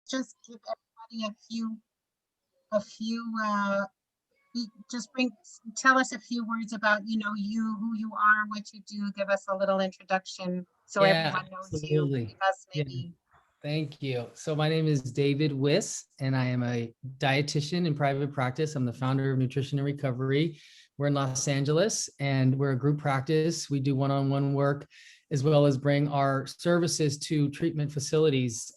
just give everybody a few, just tell us a few words about, you, who you are, what you do. Give us a little introduction so Yeah, everyone knows you, absolutely. us Yeah, maybe. thank you. So my name is David Wiss, and I am a dietitian in private practice. I'm the founder of Nutrition and Recovery. We're in Los Angeles, and we're a group practice. We do one-on-one work, as well as bring our services to treatment facilities,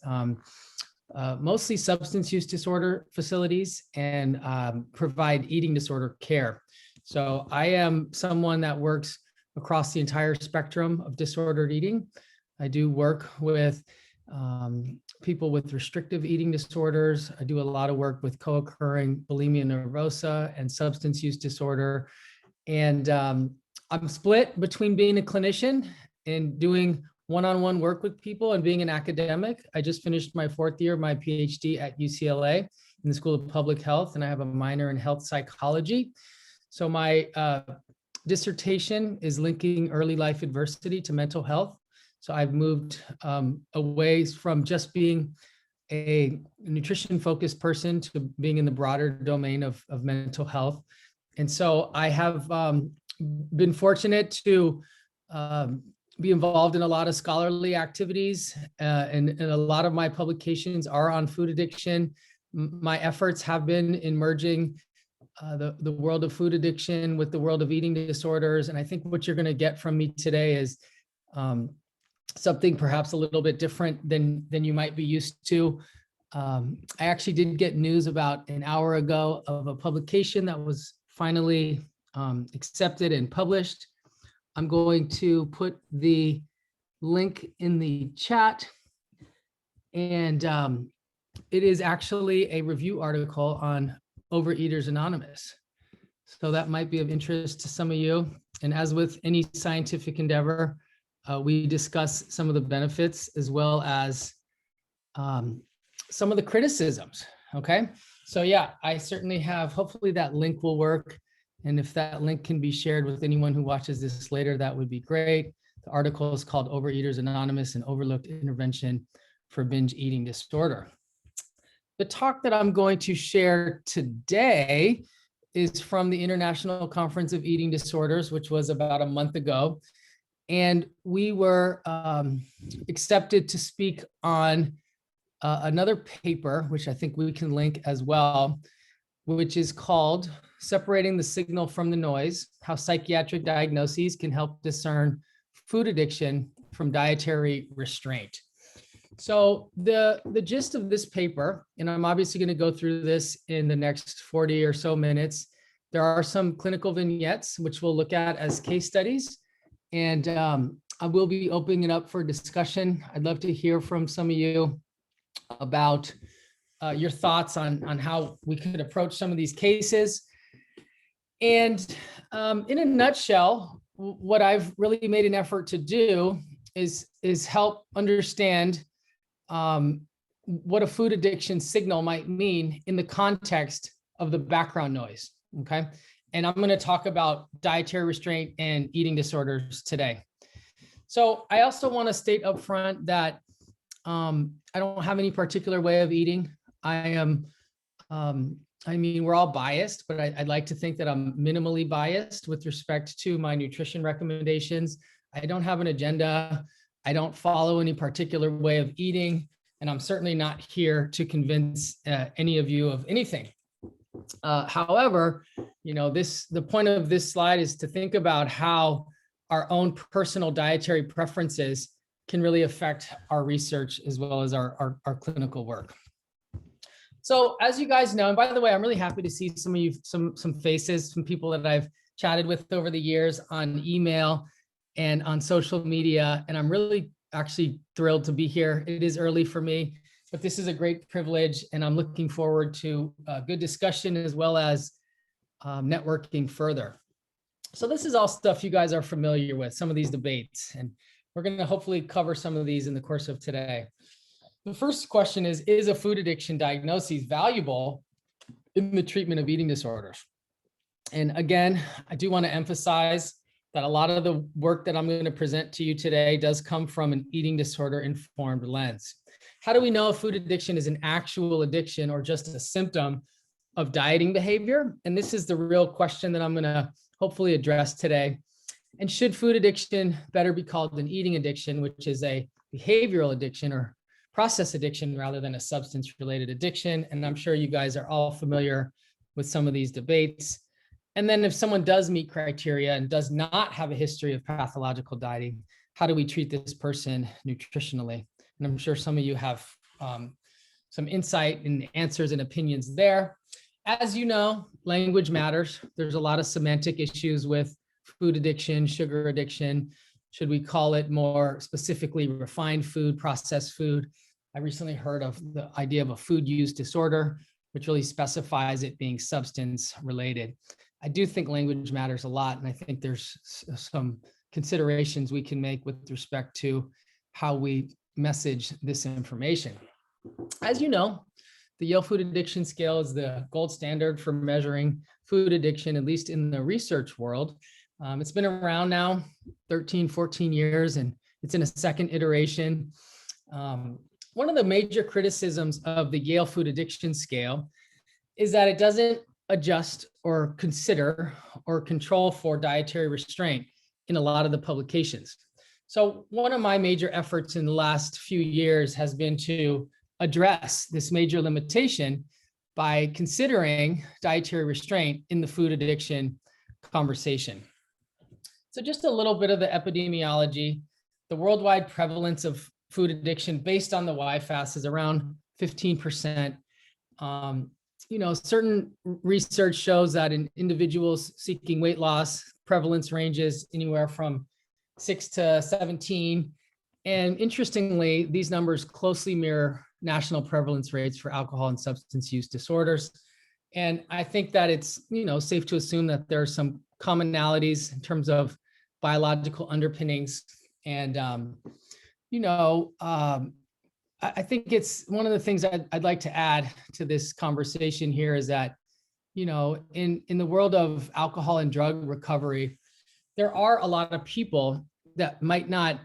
mostly substance use disorder facilities, and provide eating disorder care. So I am someone that works across the entire spectrum of disordered eating. I do work with people with restrictive eating disorders. I do a lot of work with co-occurring bulimia nervosa and substance use disorder. And I'm split between being a clinician and doing one-on-one work with people and being an academic. I just finished my 4th year of my PhD at UCLA in the School of Public Health, and I have a minor in health psychology. So my dissertation is linking early life adversity to mental health. So I've moved away from just being a nutrition-focused person to being in the broader domain of mental health. And so I have been fortunate to be involved in a lot of scholarly activities, and a lot of my publications are on food addiction. My efforts have been in merging the world of food addiction with the world of eating disorders. And I think what you're going to get from me today is something perhaps a little bit different than you might be used to. I actually did get news about an hour ago of a publication that was finally accepted and published. I'm going to put the link in the chat, and it is actually a review article on Overeaters Anonymous. So that might be of interest to some of you. And as with any scientific endeavor, we discuss some of the benefits as well as some of the criticisms. Okay. So yeah, I certainly have, hopefully that link will work. And if that link can be shared with anyone who watches this later, that would be great. The article is called Overeaters Anonymous, an Overlooked Intervention for Binge Eating Disorder. The talk that I'm going to share today is from the International Conference of Eating Disorders, which was about a month ago. And we were accepted to speak on another paper, which I think we can link as well, which is called Separating the Signal from the Noise, How Psychiatric Diagnoses Can Help Discern Food Addiction from Dietary Restraint. So the gist of this paper, and I'm obviously going to go through this in the next 40 or so minutes. There are some clinical vignettes, which we'll look at as case studies. And I will be opening it up for discussion. I'd love to hear from some of you about your thoughts on how we could approach some of these cases. And in a nutshell, what I've really made an effort to do is help understand what a food addiction signal might mean in the context of the background noise, okay? And I'm gonna talk about dietary restraint and eating disorders today. So I also wanna state up front that I don't have any particular way of eating. I mean, we're all biased, but I'd like to think that I'm minimally biased with respect to my nutrition recommendations. I don't have an agenda. I don't follow any particular way of eating, and I'm certainly not here to convince any of you of anything. However, the point of this slide is to think about how our own personal dietary preferences can really affect our research as well as our clinical work. So as you guys know, and by the way, I'm really happy to see some of you, some faces, some people that I've chatted with over the years on email and on social media. And I'm really actually thrilled to be here. It is early for me, but this is a great privilege, and I'm looking forward to a good discussion as well as networking further. So this is all stuff you guys are familiar with, some of these debates, and we're going to hopefully cover some of these in the course of today. The first question is a food addiction diagnosis valuable in the treatment of eating disorders? And again, I do want to emphasize that a lot of the work that I'm going to present to you today does come from an eating disorder informed lens. how do we know if food addiction is an actual addiction or just a symptom of dieting behavior? And this is the real question that I'm going to hopefully address today. And should food addiction better be called an eating addiction, which is a behavioral addiction or process addiction rather than a substance related addiction? And I'm sure you guys are all familiar with some of these debates. And then if someone does meet criteria and does not have a history of pathological dieting, how do we treat this person nutritionally? And I'm sure some of you have some insight and answers and opinions there. As you know, language matters. There's a lot of semantic issues with food addiction, sugar addiction. Should we call it more specifically refined food, processed food? I recently heard of the idea of a food use disorder, which really specifies it being substance related. I do think language matters a lot, and I think there's some considerations we can make with respect to how we message this information. As you know, the Yale Food Addiction Scale is the gold standard for measuring food addiction, at least in the research world. It's been around now 13, 14 years, and it's in a second iteration. One of the major criticisms of the Yale Food Addiction Scale is that it doesn't adjust or consider or control for dietary restraint in a lot of the publications. So one of my major efforts in the last few years has been to address this major limitation by considering dietary restraint in the food addiction conversation. So just a little bit of the epidemiology. The worldwide prevalence of food addiction based on the YFAS is around 15%. Certain research shows that in individuals seeking weight loss, prevalence ranges anywhere from 6 to 17. And interestingly, these numbers closely mirror national prevalence rates for alcohol and substance use disorders. And I think that it's, safe to assume that there are some commonalities in terms of biological underpinnings. And, I think it's one of the things I'd like to add to this conversation here is that, in the world of alcohol and drug recovery, there are a lot of people that might not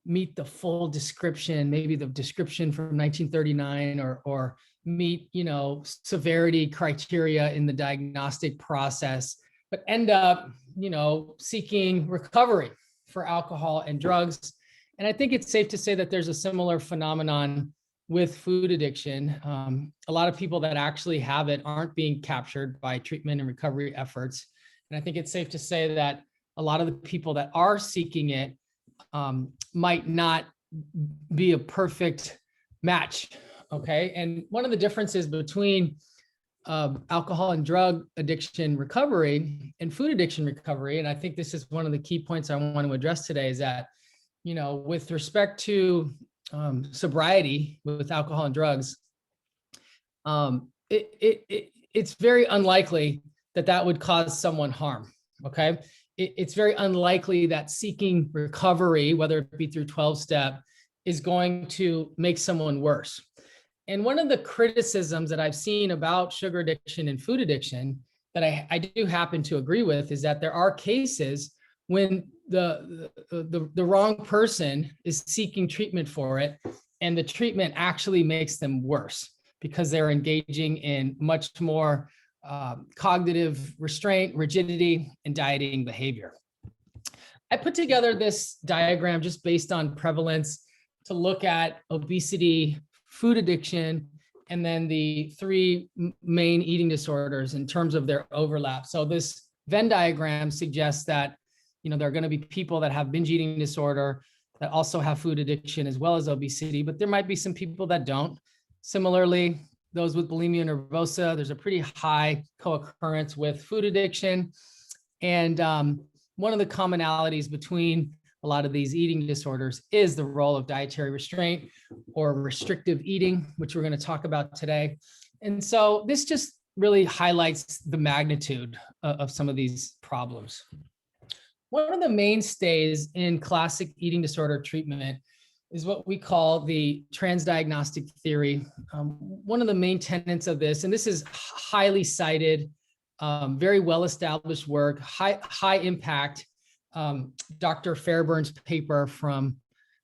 meet the full description, maybe the description from 1939 or meet, severity criteria in the diagnostic process, but end up, seeking recovery for alcohol and drugs. And I think it's safe to say that there's a similar phenomenon with food addiction. A lot of people that actually have it aren't being captured by treatment and recovery efforts. And I think it's safe to say that a lot of the people that are seeking it might not be a perfect match. Okay. And one of the differences between alcohol and drug addiction recovery and food addiction recovery, and I think this is one of the key points I want to address today, is that, with respect to sobriety with alcohol and drugs, it's very unlikely that would cause someone harm. Okay. It's very unlikely that seeking recovery, whether it be through 12-step, is going to make someone worse. And one of the criticisms that I've seen about sugar addiction and food addiction that I do happen to agree with is that there are cases when the wrong person is seeking treatment for it, and the treatment actually makes them worse because they're engaging in much more cognitive restraint, rigidity, and dieting behavior. I put together this diagram just based on prevalence to look at obesity, food addiction, and then the three main eating disorders in terms of their overlap. So this Venn diagram suggests that, there are going to be people that have binge eating disorder that also have food addiction as well as obesity, but there might be some people that don't. Similarly, those with bulimia nervosa, there's a pretty high co-occurrence with food addiction. And one of the commonalities between a lot of these eating disorders is the role of dietary restraint or restrictive eating, which we're going to talk about today. And so this just really highlights the magnitude of some of these problems. One of the mainstays in classic eating disorder treatment is what we call the transdiagnostic theory. One of the main tenets of this, and this is highly cited, very well-established work, high impact. Dr. Fairbairn's paper from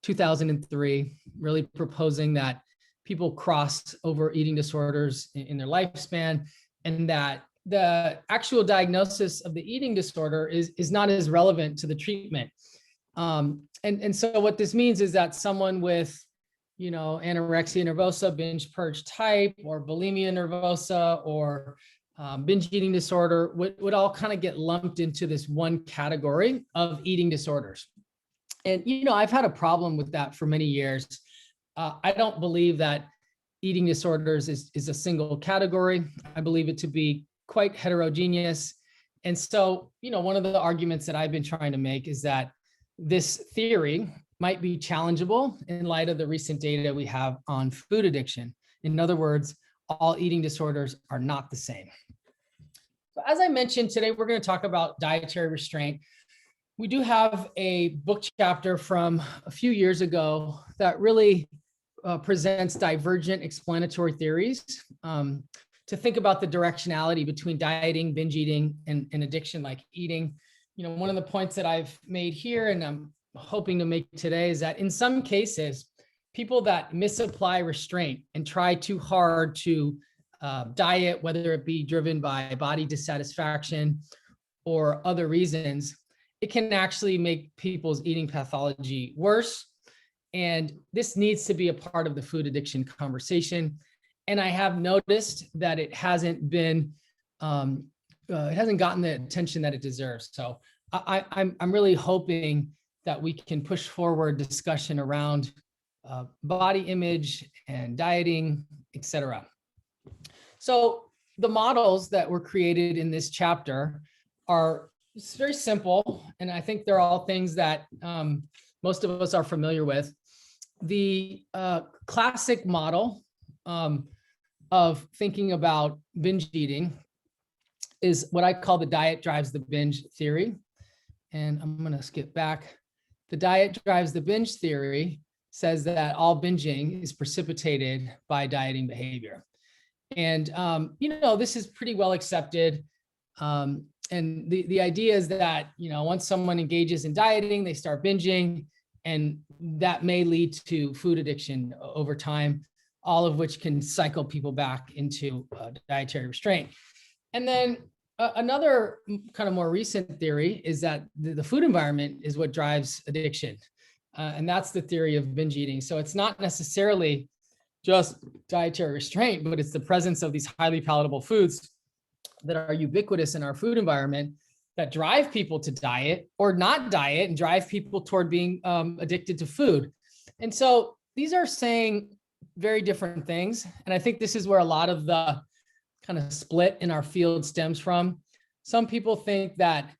2003, really proposing that people cross over eating disorders in their lifespan, and that the actual diagnosis of the eating disorder is not as relevant to the treatment. And so what this means is that someone with, anorexia nervosa, binge purge type, or bulimia nervosa, or binge eating disorder would all kind of get lumped into this one category of eating disorders. And, I've had a problem with that for many years. I don't believe that eating disorders is a single category. I believe it to be quite heterogeneous. And so, one of the arguments that I've been trying to make is that this theory might be challengeable in light of the recent data we have on food addiction. In other words, all eating disorders are not the same. So as I mentioned, today we're going to talk about dietary restraint. We do have a book chapter from a few years ago that really presents divergent explanatory theories to think about the directionality between dieting, binge eating, and addiction like eating. One of the points that I've made here and I'm hoping to make today is that in some cases, people that misapply restraint and try too hard to diet, whether it be driven by body dissatisfaction or other reasons, it can actually make people's eating pathology worse. And this needs to be a part of the food addiction conversation. And I have noticed that it hasn't been, it hasn't gotten the attention that it deserves. So I'm really hoping that we can push forward discussion around body image and dieting, et cetera. So the models that were created in this chapter are very simple, and I think they're all things that most of us are familiar with. The classic model of thinking about binge eating is what I call the diet drives the binge theory. And I'm going to skip back. The diet drives the binge theory says that all binging is precipitated by dieting behavior. And, this is pretty well accepted. And the idea is that, once someone engages in dieting, they start binging, and that may lead to food addiction over time, all of which can cycle people back into dietary restraint. And then another kind of more recent theory is that the food environment is what drives addiction. And that's the theory of binge eating. So it's not necessarily just dietary restraint, but it's the presence of these highly palatable foods that are ubiquitous in our food environment that drive people to diet or not diet and drive people toward being addicted to food. And so these are saying very different things. And I think this is where a lot of the kind of split in our field stems from. Some people think that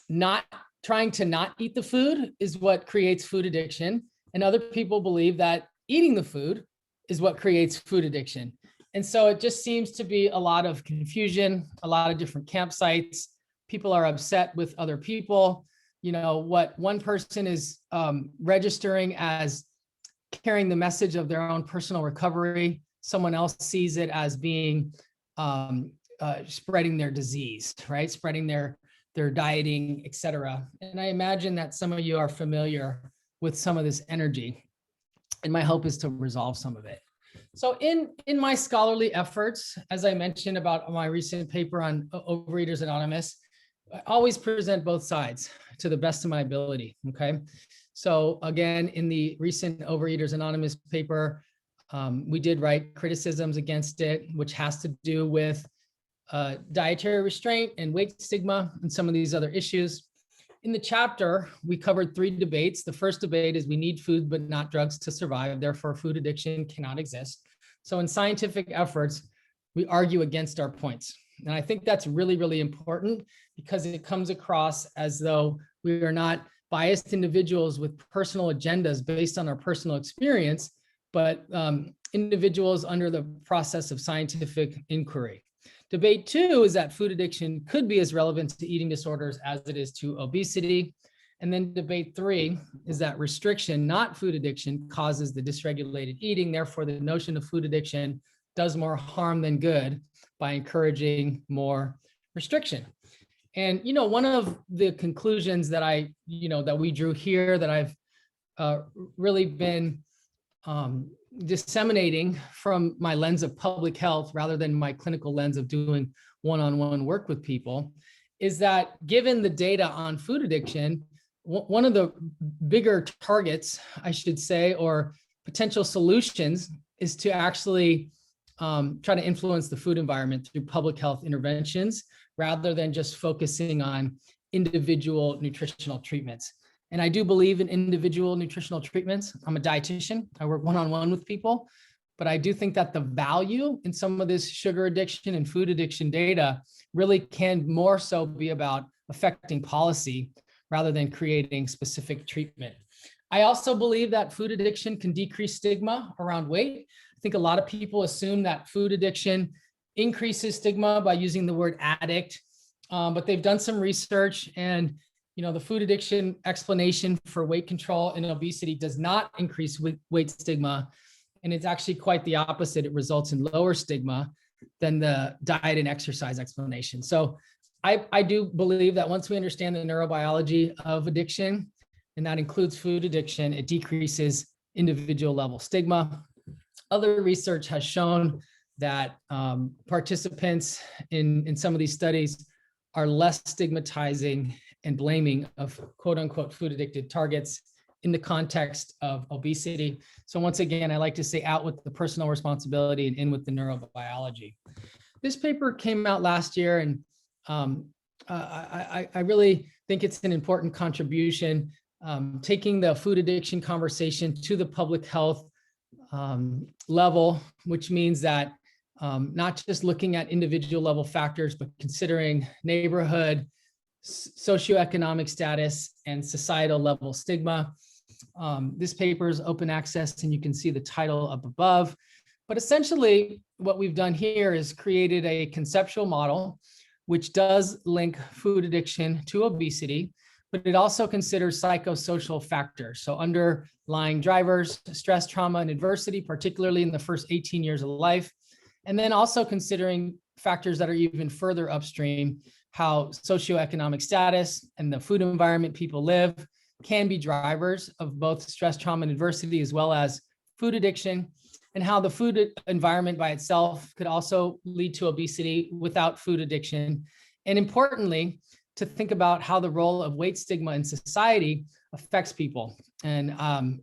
not trying to not eat the food is what creates food addiction. And other people believe that eating the food is what creates food addiction. And so it just seems to be a lot of confusion, a lot of different campsites. People are upset with other people. What one person is registering as carrying the message of their own personal recovery, someone else sees it as being spreading their disease, right? Spreading their dieting, et cetera. And I imagine that some of you are familiar with some of this energy. And my hope is to resolve some of it. So in my scholarly efforts, as I mentioned about my recent paper on Overeaters Anonymous, I always present both sides to the best of my ability, okay? So again, in the recent Overeaters Anonymous paper, we did write criticisms against it, which has to do with dietary restraint and weight stigma and some of these other issues. In the chapter, we covered 3 debates. The first debate is we need food but not drugs to survive, therefore food addiction cannot exist. So in scientific efforts, we argue against our points. And I think that's really, really important because it comes across as though we are not biased individuals with personal agendas based on our personal experience, but individuals under the process of scientific inquiry. Debate 2 is that food addiction could be as relevant to eating disorders as it is to obesity. And then debate 3 is that restriction, not food addiction, causes the dysregulated eating. Therefore, the notion of food addiction does more harm than good by encouraging more restriction. And, one of the conclusions that that we drew here that I've really been disseminating from my lens of public health rather than my clinical lens of doing one-on-one work with people is that given the data on food addiction, one of the bigger targets, I should say, or potential solutions is to actually try to influence the food environment through public health interventions rather than just focusing on individual nutritional treatments. And I do believe in individual nutritional treatments. I'm a dietitian. I work one-on-one with people, but I do think that the value in some of this sugar addiction and food addiction data really can more so be about affecting policy rather than creating specific treatment. I also believe that food addiction can decrease stigma around weight. I think a lot of people assume that food addiction increases stigma by using the word addict, but they've done some research, and the food addiction explanation for weight control and obesity does not increase weight stigma, and it's actually quite the opposite. It results in lower stigma than the diet and exercise explanation. So I do believe that once we understand the neurobiology of addiction, and that includes food addiction, it decreases individual level stigma. Other research has shown that participants in some of these studies are less stigmatizing and blaming of quote unquote food addicted targets in the context of obesity. So once again, I like to say out with the personal responsibility and in with the neurobiology. This paper came out last year, and I really think it's an important contribution, taking the food addiction conversation to the public health level, which means that not just looking at individual level factors, but considering neighborhood, socioeconomic status, and societal level stigma. This paper is open access, and you can see the title up above. But essentially, what we've done here is created a conceptual model which does link food addiction to obesity, but it also considers psychosocial factors. So underlying drivers, stress, trauma, and adversity, particularly in the first 18 years of life. And then also considering factors that are even further upstream, how socioeconomic status and the food environment people live can be drivers of both stress, trauma, and adversity, as well as food addiction, and how the food environment by itself could also lead to obesity without food addiction. And importantly, to think about how the role of weight stigma in society affects people. And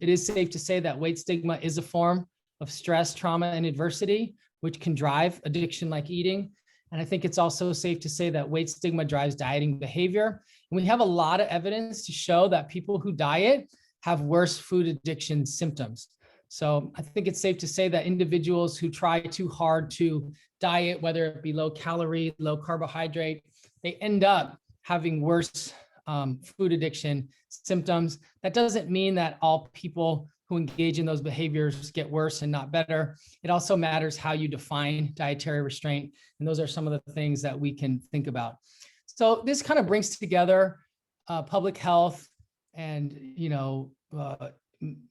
it is safe to say that weight stigma is a form of stress, trauma, and adversity, which can drive addiction like eating. And I think it's also safe to say that weight stigma drives dieting behavior. And we have a lot of evidence to show that people who diet have worse food addiction symptoms. So I think it's safe to say that individuals who try too hard to diet, whether it be low calorie, low carbohydrate, they end up having worse food addiction symptoms. That doesn't mean that all people who engage in those behaviors get worse and not better. It also matters how you define dietary restraint. And those are some of the things that we can think about. So this kind of brings together public health and,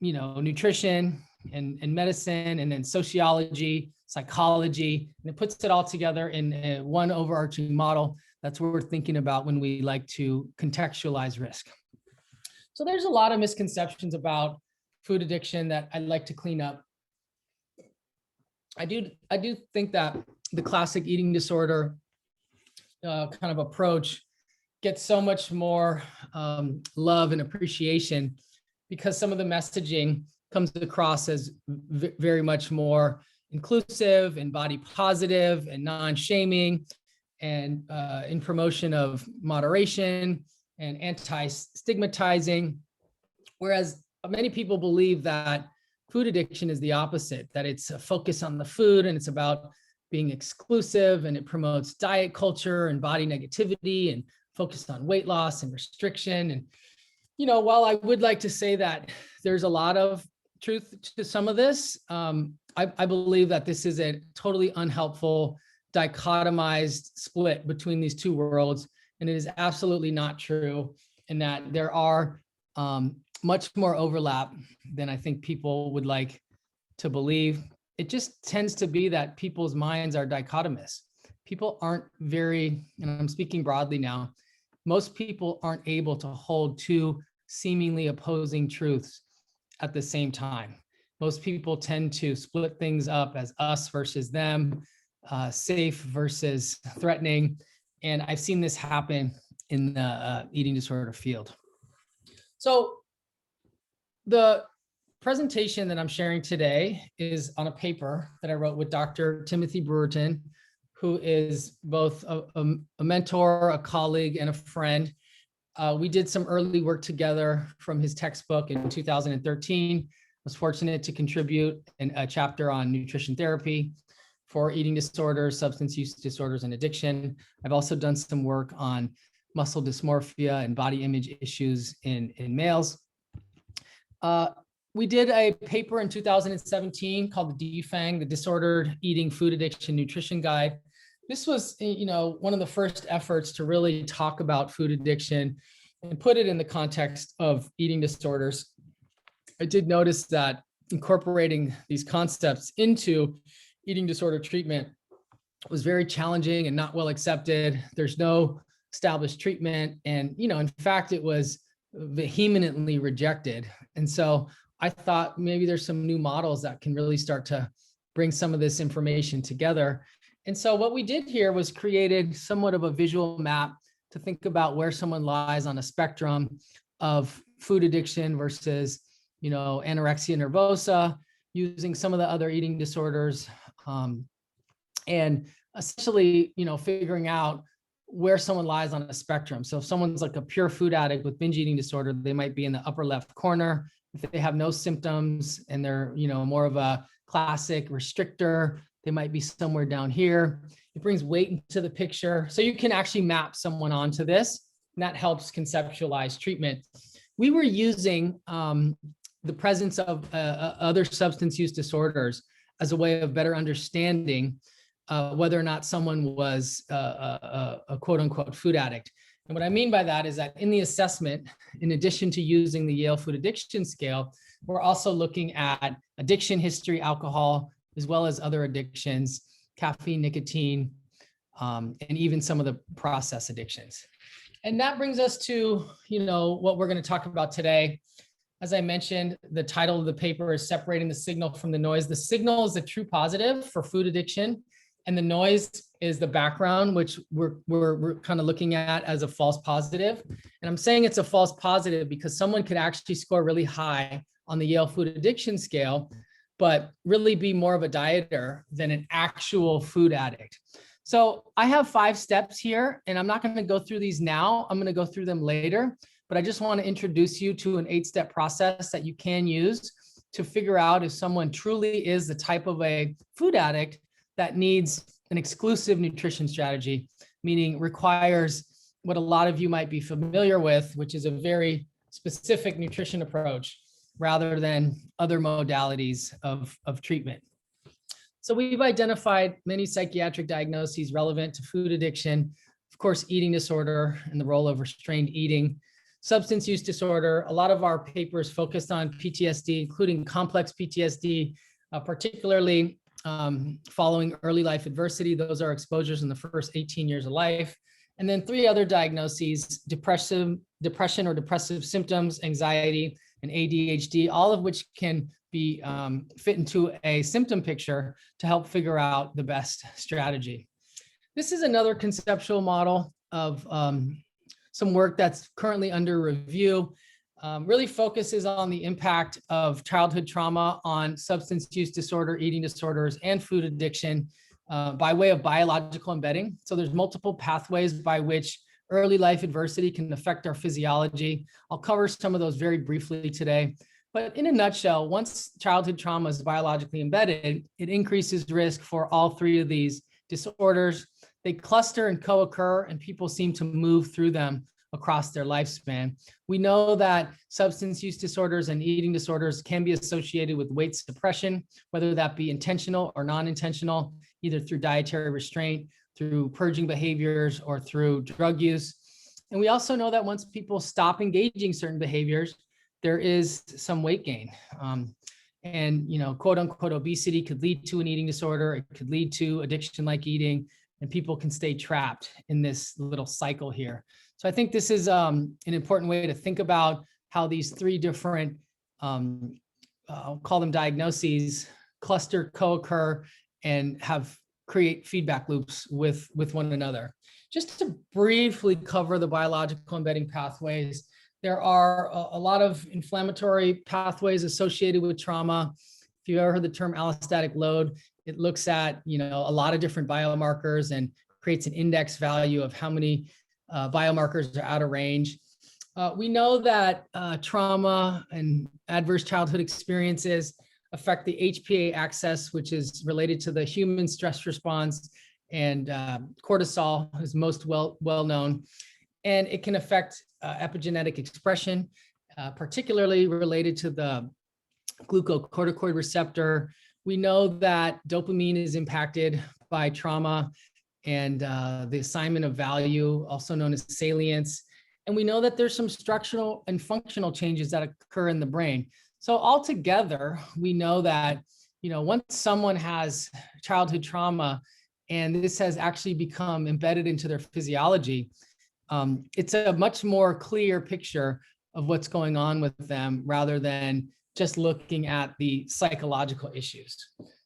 nutrition and medicine, and then sociology, psychology, and it puts it all together in one overarching model. That's what we're thinking about when we like to contextualize risk. So there's a lot of misconceptions about food addiction that I'd like to clean up. I do think that the classic eating disorder kind of approach gets so much more love and appreciation because some of the messaging comes across as very much more inclusive and body positive and non-shaming, and in promotion of moderation and anti-stigmatizing. Whereas many people believe that food addiction is the opposite, that it's a focus on the food and it's about being exclusive, and it promotes diet culture and body negativity and focused on weight loss and restriction. And, while I would like to say that there's a lot of truth to some of this, I believe that this is a totally unhelpful, dichotomized split between these two worlds. And it is absolutely not true, and that there are much more overlap than I think people would like to believe. It just tends to be that people's minds are dichotomous. People aren't and I'm speaking broadly now, most people aren't able to hold two seemingly opposing truths at the same time. Most people tend to split things up as us versus them, safe versus threatening. And I've seen this happen in the eating disorder field. So the presentation that I'm sharing today is on a paper that I wrote with Dr. Timothy Brewerton, who is both a mentor, a colleague, and a friend. We did some early work together from his textbook in 2013. I was fortunate to contribute in a chapter on nutrition therapy for eating disorders, substance use disorders, and addiction. I've also done some work on muscle dysmorphia and body image issues in males. We did a paper in 2017 called the DFANG, the Disordered Eating Food Addiction Nutrition Guide. This was, one of the first efforts to really talk about food addiction and put it in the context of eating disorders. I did notice that incorporating these concepts into eating disorder treatment was very challenging and not well accepted. There's no established treatment. And, in fact, it was vehemently rejected. And so I thought maybe there's some new models that can really start to bring some of this information together. And so what we did here was created somewhat of a visual map to think about where someone lies on a spectrum of food addiction versus, anorexia nervosa, using some of the other eating disorders, and essentially, figuring out where someone lies on a spectrum. So if someone's like a pure food addict with binge eating disorder, they might be in the upper left corner. If they have no symptoms and they're, more of a classic restrictor, they might be somewhere down here. It brings weight into the picture. So you can actually map someone onto this, and that helps conceptualize treatment. We were using the presence of other substance use disorders as a way of better understanding whether or not someone was a quote unquote food addict. And what I mean by that is that in the assessment, in addition to using the Yale Food Addiction Scale, we're also looking at addiction history, alcohol, as well as other addictions, caffeine, nicotine, and even some of the process addictions. And that brings us to, what we're going to talk about today. As I mentioned, the title of the paper is Separating the Signal from the Noise. The signal is the true positive for food addiction, and the noise is the background, which we're kind of looking at as a false positive. And I'm saying it's a false positive because someone could actually score really high on the Yale Food Addiction Scale, but really be more of a dieter than an actual food addict. So I have 5 steps here, and I'm not going to go through these now. I'm going to go through them later, but I just want to introduce you to an 8-step process that you can use to figure out if someone truly is the type of a food addict that needs an exclusive nutrition strategy, meaning requires what a lot of you might be familiar with, which is a very specific nutrition approach rather than other modalities of treatment. So we've identified many psychiatric diagnoses relevant to food addiction, of course, eating disorder and the role of restrained eating, substance use disorder. A lot of our papers focused on PTSD, including complex PTSD, particularly following early life adversity. Those are exposures in the first 18 years of life. And then 3 other diagnoses: depression or depressive symptoms, anxiety, and ADHD, all of which can be fit into a symptom picture to help figure out the best strategy. This is another conceptual model of some work that's currently under review. Really focuses on the impact of childhood trauma on substance use disorder, eating disorders, and food addiction by way of biological embedding. So there's multiple pathways by which early life adversity can affect our physiology. I'll cover some of those very briefly today. But in a nutshell, once childhood trauma is biologically embedded, it increases risk for all 3 of these disorders. They cluster and co-occur, and people seem to move through them across their lifespan. We know that substance use disorders and eating disorders can be associated with weight suppression, whether that be intentional or non-intentional, either through dietary restraint, through purging behaviors, or through drug use. And we also know that once people stop engaging certain behaviors, there is some weight gain. And quote unquote, obesity could lead to an eating disorder. It could lead to addiction-like eating, and people can stay trapped in this little cycle here. So I think this is an important way to think about how these 3 different I'll call them diagnoses, cluster, co-occur, and create feedback loops with one another. Just to briefly cover the biological embedding pathways, there are a lot of inflammatory pathways associated with trauma. If you've ever heard the term allostatic load, it looks at a lot of different biomarkers and creates an index value of how many biomarkers are out of range. We know that trauma and adverse childhood experiences affect the HPA axis, which is related to the human stress response, and cortisol is most well known. And it can affect epigenetic expression, particularly related to the glucocorticoid receptor. We know that dopamine is impacted by trauma and the assignment of value, also known as salience. And we know that there's some structural and functional changes that occur in the brain. So altogether, we know that, once someone has childhood trauma and this has actually become embedded into their physiology, it's a much more clear picture of what's going on with them rather than just looking at the psychological issues.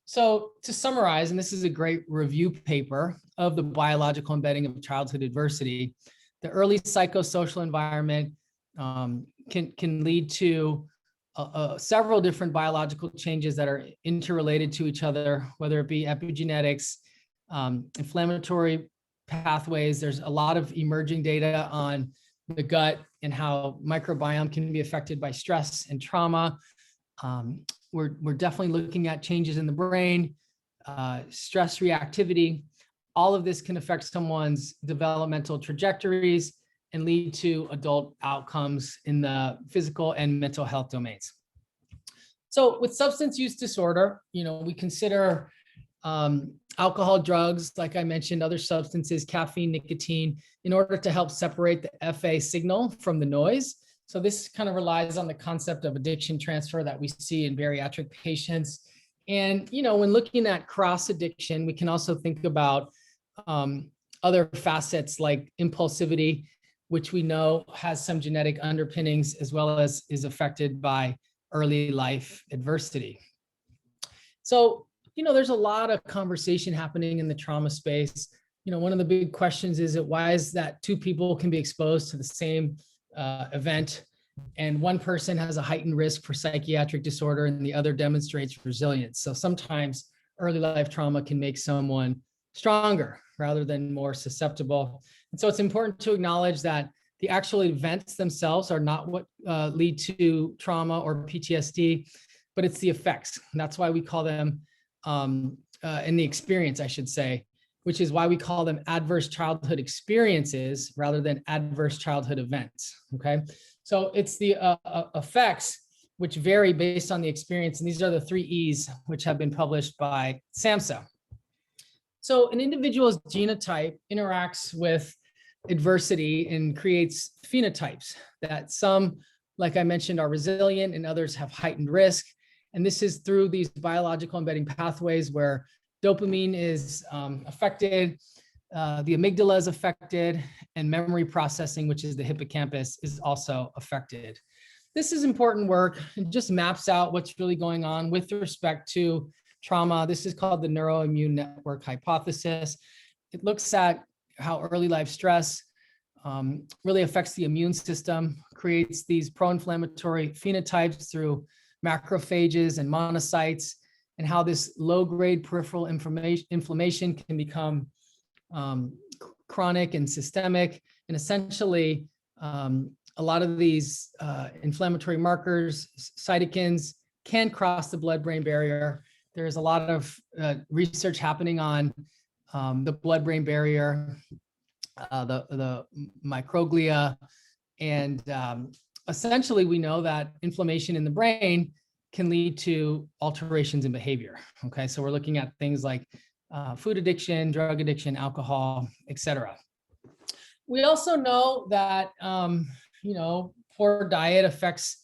So to summarize, and this is a great review paper of the biological embedding of childhood adversity, the early psychosocial environment can lead to several different biological changes that are interrelated to each other, whether it be epigenetics, inflammatory pathways. There's a lot of emerging data on the gut and how microbiome can be affected by stress and trauma. We're definitely looking at changes in the brain, stress reactivity. All of this can affect someone's developmental trajectories and lead to adult outcomes in the physical and mental health domains. So with substance use disorder, we consider alcohol, drugs, like I mentioned, other substances, caffeine, nicotine, in order to help separate the FA signal from the noise. So this kind of relies on the concept of addiction transfer that we see in bariatric patients. And, when looking at cross addiction, we can also think about other facets like impulsivity, which we know has some genetic underpinnings, as well as is affected by early life adversity. So, there's a lot of conversation happening in the trauma space. One of the big questions is why is that two people can be exposed to the same event, and one person has a heightened risk for psychiatric disorder and the other demonstrates resilience. So sometimes early life trauma can make someone stronger rather than more susceptible. And so it's important to acknowledge that the actual events themselves are not what lead to trauma or PTSD, but it's the effects. And that's why we call them, in the experience, I should say, which is why we call them adverse childhood experiences rather than adverse childhood events, okay? So it's the effects which vary based on the experience, and these are the 3 E's which have been published by SAMHSA. So an individual's genotype interacts with adversity and creates phenotypes that some, like I mentioned, are resilient and others have heightened risk. And this is through these biological embedding pathways where dopamine is affected, the amygdala is affected, and memory processing, which is the hippocampus, is also affected. This is important work. It just maps out what's really going on with respect to trauma. This is called the neuroimmune network hypothesis. It looks at how early life stress really affects the immune system, creates these pro-inflammatory phenotypes through macrophages and monocytes, and how this low-grade peripheral inflammation can become chronic and systemic. And essentially, a lot of these inflammatory markers, cytokines, can cross the blood-brain barrier. There's a lot of research happening on the blood-brain barrier, the microglia, and essentially we know that inflammation in the brain can lead to alterations in behavior. Okay, so we're looking at things like food addiction, drug addiction, alcohol, etc. We also know that poor diet affects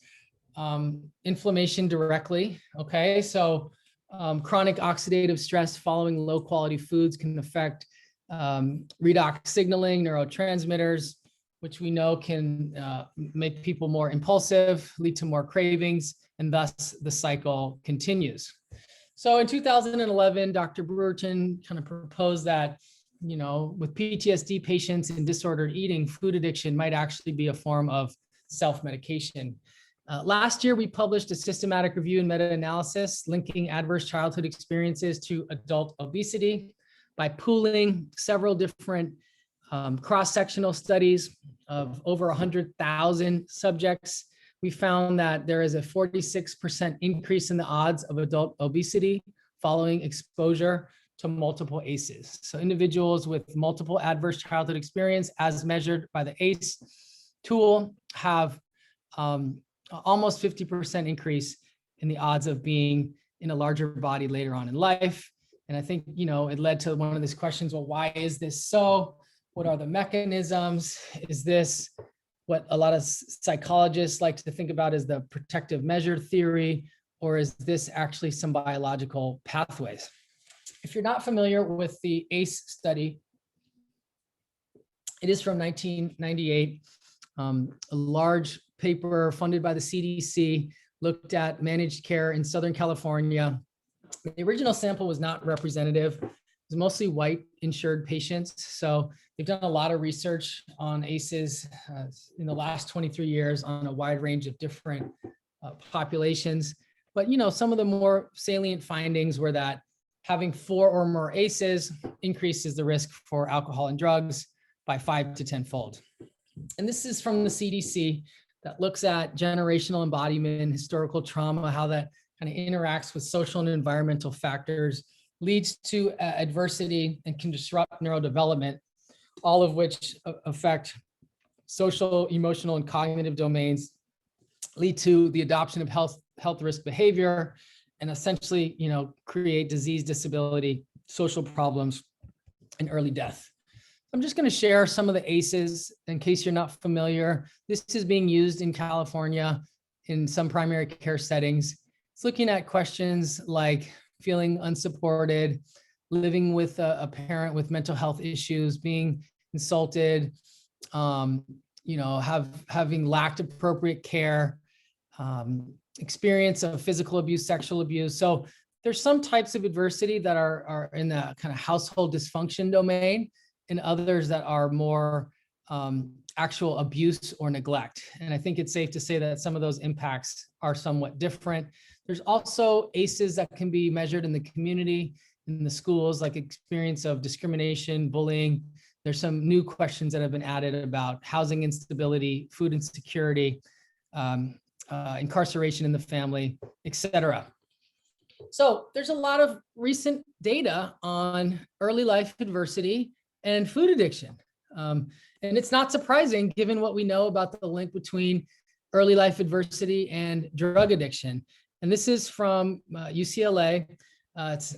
inflammation directly. Okay, so chronic oxidative stress following low quality foods can affect redox signaling, neurotransmitters, which we know can make people more impulsive, lead to more cravings, and thus the cycle continues. So in 2011, Dr. Brewerton kind of proposed that, with PTSD patients and disordered eating, food addiction might actually be a form of self-medication. Last year, we published a systematic review and meta-analysis linking adverse childhood experiences to adult obesity by pooling several different cross-sectional studies of over 100,000 subjects. We found that there is a 46% increase in the odds of adult obesity following exposure to multiple ACEs. So individuals with multiple adverse childhood experience as measured by the ACE tool have almost 50% increase in the odds of being in a larger body later on in life. And I think, it led to one of these questions, well, why is this so? What are the mechanisms? Is this what a lot of psychologists like to think about as the protective measure theory, or is this actually some biological pathways? If you're not familiar with the ACE study, it is from 1998. A large paper funded by the CDC looked at managed care in Southern California. The original sample was not representative. It was mostly white insured patients. So they've done a lot of research on ACEs in the last 23 years on a wide range of different populations. But, some of the more salient findings were that having 4 or more ACEs increases the risk for alcohol and drugs by 5 to 10-fold. And this is from the CDC that looks at generational embodiment, historical trauma, how that kind of interacts with social and environmental factors, leads to adversity and can disrupt neurodevelopment, all of which affect social, emotional, and cognitive domains, lead to the adoption of health risk behavior, and essentially, create disease, disability, social problems, and early death. I'm just going to share some of the ACEs in case you're not familiar. This is being used in California in some primary care settings. It's looking at questions like feeling unsupported, living with a parent with mental health issues, being insulted, having lacked appropriate care, experience of physical abuse, sexual abuse. So there's some types of adversity that are in the kind of household dysfunction domain, and others that are more actual abuse or neglect. And I think it's safe to say that some of those impacts are somewhat different. There's also ACEs that can be measured in the community, in the schools, like experience of discrimination, bullying. There's some new questions that have been added about housing instability, food insecurity, incarceration in the family, et cetera. So there's a lot of recent data on early life adversity and food addiction. And it's not surprising given what we know about the link between early life adversity and drug addiction. And this is from UCLA. It's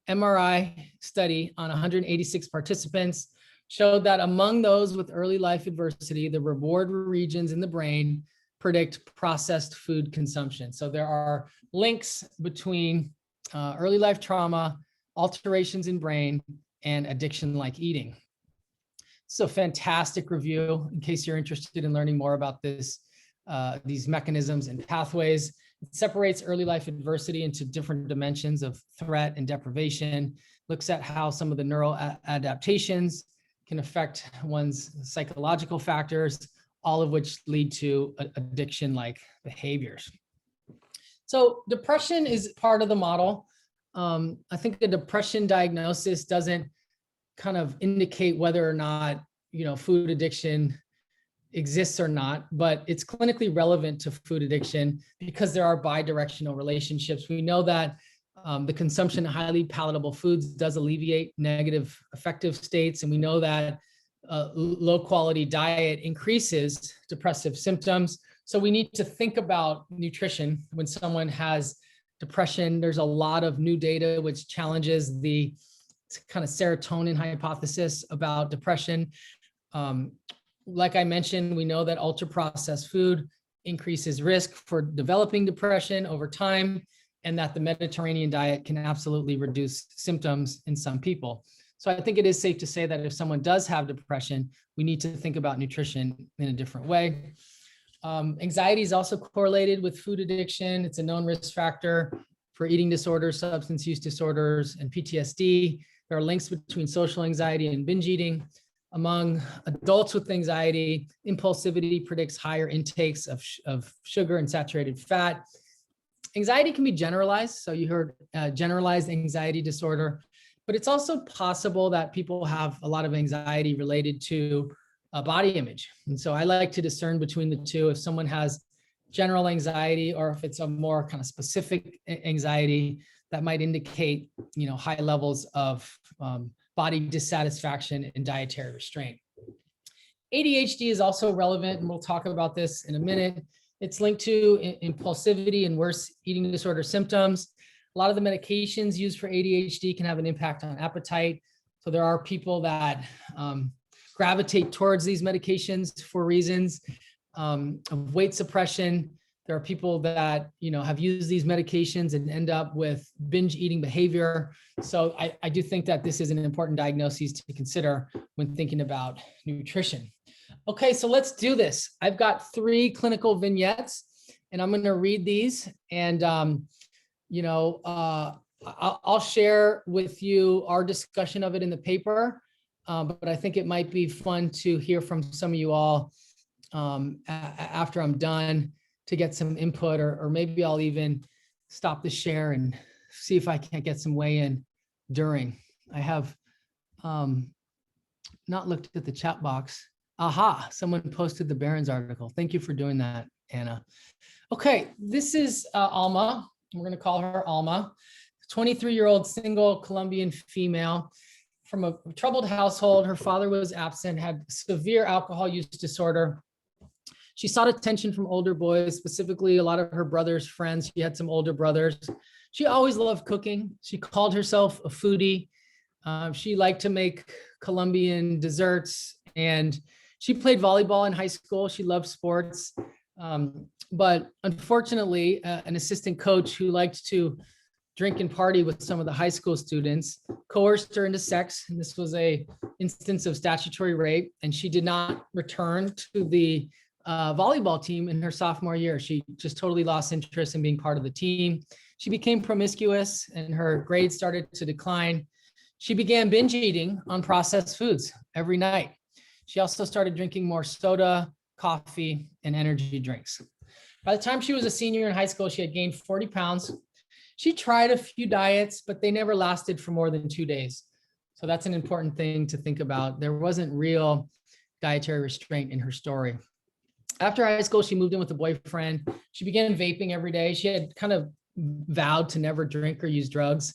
fMRI study on 186 participants showed that among those with early life adversity, the reward regions in the brain predict processed food consumption. So there are links between early life trauma, alterations in brain, and addiction like eating. So fantastic review in case you're interested in learning more about this, these mechanisms and pathways. It separates early life adversity into different dimensions of threat and deprivation, looks at how some of the neural adaptations can affect one's psychological factors, all of which lead to addiction-like behaviors. So depression is part of the model. I think the depression diagnosis doesn't kind of indicate whether or not, food addiction exists or not, but it's clinically relevant to food addiction because there are bi-directional relationships. We know that the consumption of highly palatable foods does alleviate negative affective states, and we know that low quality diet increases depressive symptoms. So we need to think about nutrition when someone has depression. There's a lot of new data which challenges the kind of serotonin hypothesis about depression. Like I mentioned, we know that ultra processed food increases risk for developing depression over time, and that the Mediterranean diet can absolutely reduce symptoms in some people. So I think it is safe to say that if someone does have depression, we need to think about nutrition in a different way. Anxiety is also correlated with food addiction. It's a known risk factor for eating disorders, substance use disorders, and PTSD. There are links between social anxiety and binge eating. Among adults with anxiety, impulsivity predicts higher intakes of sugar and saturated fat. Anxiety can be generalized. So you heard generalized anxiety disorder, but it's also possible that people have a lot of anxiety related to body image. And so I like to discern between the two. If someone has general anxiety or if it's a more kind of specific anxiety, that might indicate, high levels of body dissatisfaction and dietary restraint. ADHD is also relevant, and we'll talk about this in a minute. It's linked to impulsivity and worse eating disorder symptoms. A lot of the medications used for ADHD can have an impact on appetite. So there are people that gravitate towards these medications for reasons of weight suppression. There are people that have used these medications and end up with binge eating behavior. So I do think that this is an important diagnosis to consider when thinking about nutrition. Okay, so let's do this. I've got 3 clinical vignettes, and I'm going to read these, and I'll share with you our discussion of it in the paper. But I think it might be fun to hear from some of you all after I'm done to get some input, or maybe I'll even stop the share and see if I can't get some weigh in during. I have not looked at the chat box. Aha, someone posted the Barron's article. Thank you for doing that, Anna. Okay, this is Alma. We're going to call her Alma, 23-year-old single Colombian female from a troubled household. Her father was absent, had severe alcohol use disorder. She sought attention from older boys, specifically a lot of her brother's friends. She had some older brothers. She always loved cooking. She called herself a foodie. She liked to make Colombian desserts, and she played volleyball in high school. She loved sports. But unfortunately, an assistant coach who liked to drink and party with some of the high school students coerced her into sex. And this was an instance of statutory rape. And she did not return to the volleyball team in her sophomore year. She just totally lost interest in being part of the team. She became promiscuous and her grades started to decline. She began binge eating on processed foods every night. She also started drinking more soda, coffee, and energy drinks. By the time she was a senior in high school, she had gained 40 pounds. She tried a few diets, but they never lasted for more than 2 days. So that's an important thing to think about. There wasn't real dietary restraint in her story. After high school, she moved in with a boyfriend. She began vaping every day. She had kind of vowed to never drink or use drugs.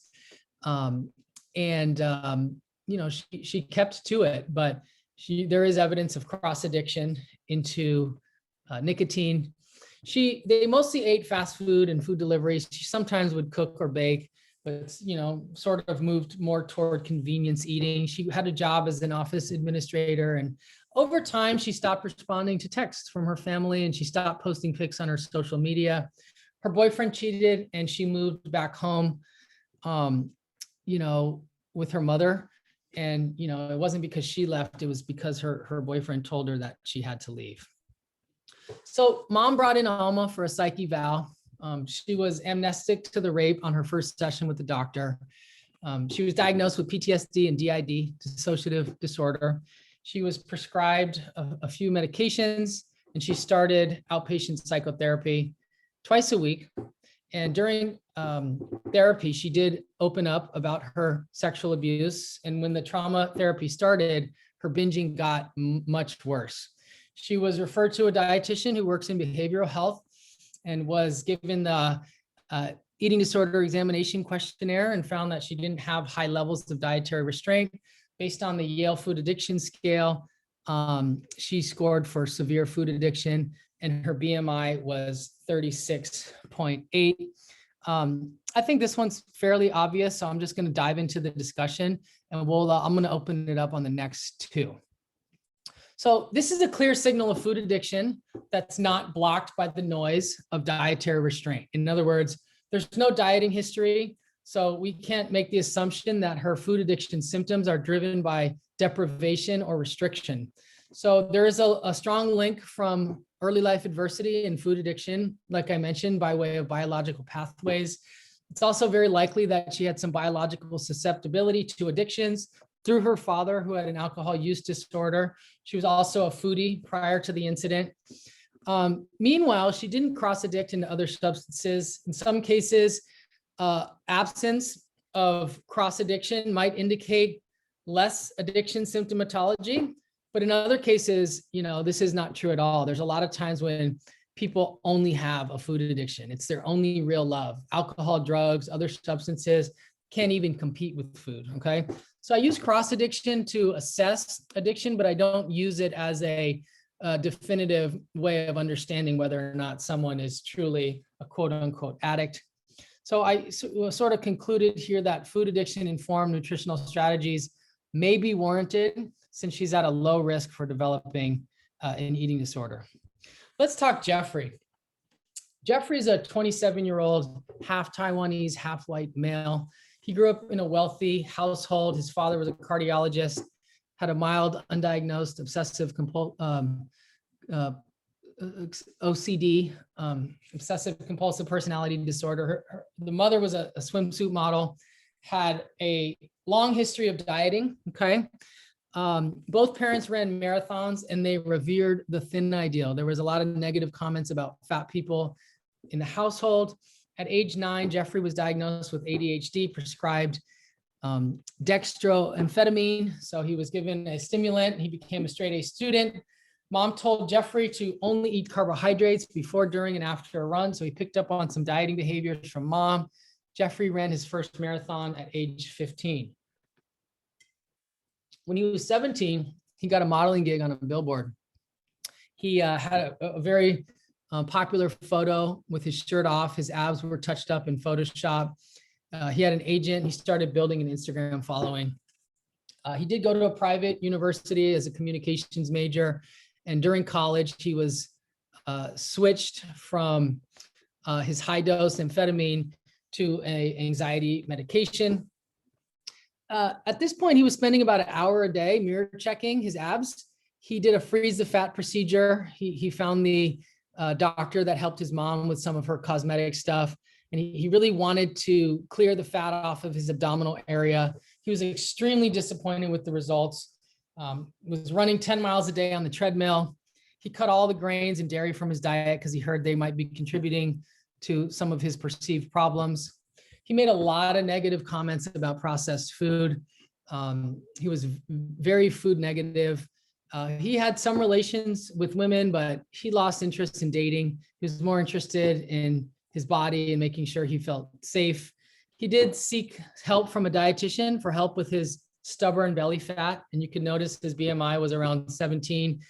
She kept to it, but there is evidence of cross addiction into nicotine. They mostly ate fast food and food deliveries. She sometimes would cook or bake, but sort of moved more toward convenience eating. She had a job as an office administrator, and over time, she stopped responding to texts from her family, and she stopped posting pics on her social media. Her boyfriend cheated, and she moved back home, with her mother. And, it wasn't because she left, it was because her boyfriend told her that she had to leave. So mom brought in Alma for a psych eval. She was amnestic to the rape on her first session with the doctor. She was diagnosed with PTSD and DID, dissociative disorder. She was prescribed a few medications, and she started outpatient psychotherapy twice a week. And during therapy, she did open up about her sexual abuse. And when the trauma therapy started, her binging got much worse. She was referred to a dietitian who works in behavioral health and was given the eating disorder examination questionnaire and found that she didn't have high levels of dietary restraint. Based on the Yale Food Addiction Scale, she scored for severe food addiction, and her BMI was 36.8. I think this one's fairly obvious, so I'm just going to dive into the discussion, and I'm going to open it up on the next 2. So this is a clear signal of food addiction that's not blocked by the noise of dietary restraint. In other words, there's no dieting history. So we can't make the assumption that her food addiction symptoms are driven by deprivation or restriction. So there is a strong link from early life adversity and food addiction, like I mentioned, by way of biological pathways. It's also very likely that she had some biological susceptibility to addictions through her father, who had an alcohol use disorder. She was also a foodie prior to the incident. Meanwhile, she didn't cross addict into other substances. In some cases, absence of cross addiction might indicate less addiction symptomatology, but in other cases, this is not true at all. There's a lot of times when people only have a food addiction. It's their only real love. Alcohol, drugs, other substances can't even compete with food, okay? So I use cross addiction to assess addiction, but I don't use it as a definitive way of understanding whether or not someone is truly a quote unquote addict. So I sort of concluded here that food addiction informed nutritional strategies may be warranted since she's at a low risk for developing an eating disorder. Let's talk Jeffrey. Jeffrey is a 27-year-old, half Taiwanese, half white male. He grew up in a wealthy household. His father was a cardiologist, had a mild undiagnosed obsessive OCD, obsessive compulsive personality disorder. The mother was a swimsuit model, had a long history of dieting, okay? Both parents ran marathons and they revered the thin ideal. There was a lot of negative comments about fat people in the household. At age 9, Jeffrey was diagnosed with ADHD, prescribed dextroamphetamine. So he was given a stimulant. He became a straight A student. Mom told Jeffrey to only eat carbohydrates before, during, and after a run. So he picked up on some dieting behaviors from mom. Jeffrey ran his first marathon at age 15. When he was 17, he got a modeling gig on a billboard. He had a very popular photo with his shirt off. His abs were touched up in Photoshop. He had an agent. He started building an Instagram following. He did go to a private university as a communications major. And during college, he was switched from his high dose amphetamine to an anxiety medication. At this point, he was spending about an hour a day mirror checking his abs. He did a freeze the fat procedure. He found the doctor that helped his mom with some of her cosmetic stuff. And he really wanted to clear the fat off of his abdominal area. He was extremely disappointed with the results. Was running 10 miles a day on the treadmill. He cut all the grains and dairy from his diet because he heard they might be contributing to some of his perceived problems. He made a lot of negative comments about processed food. He was very food negative. He had some relations with women, but he lost interest in dating. He was more interested in his body and making sure he felt safe. He did seek help from a dietitian for help with his stubborn belly fat. And you can notice his BMI was around 17.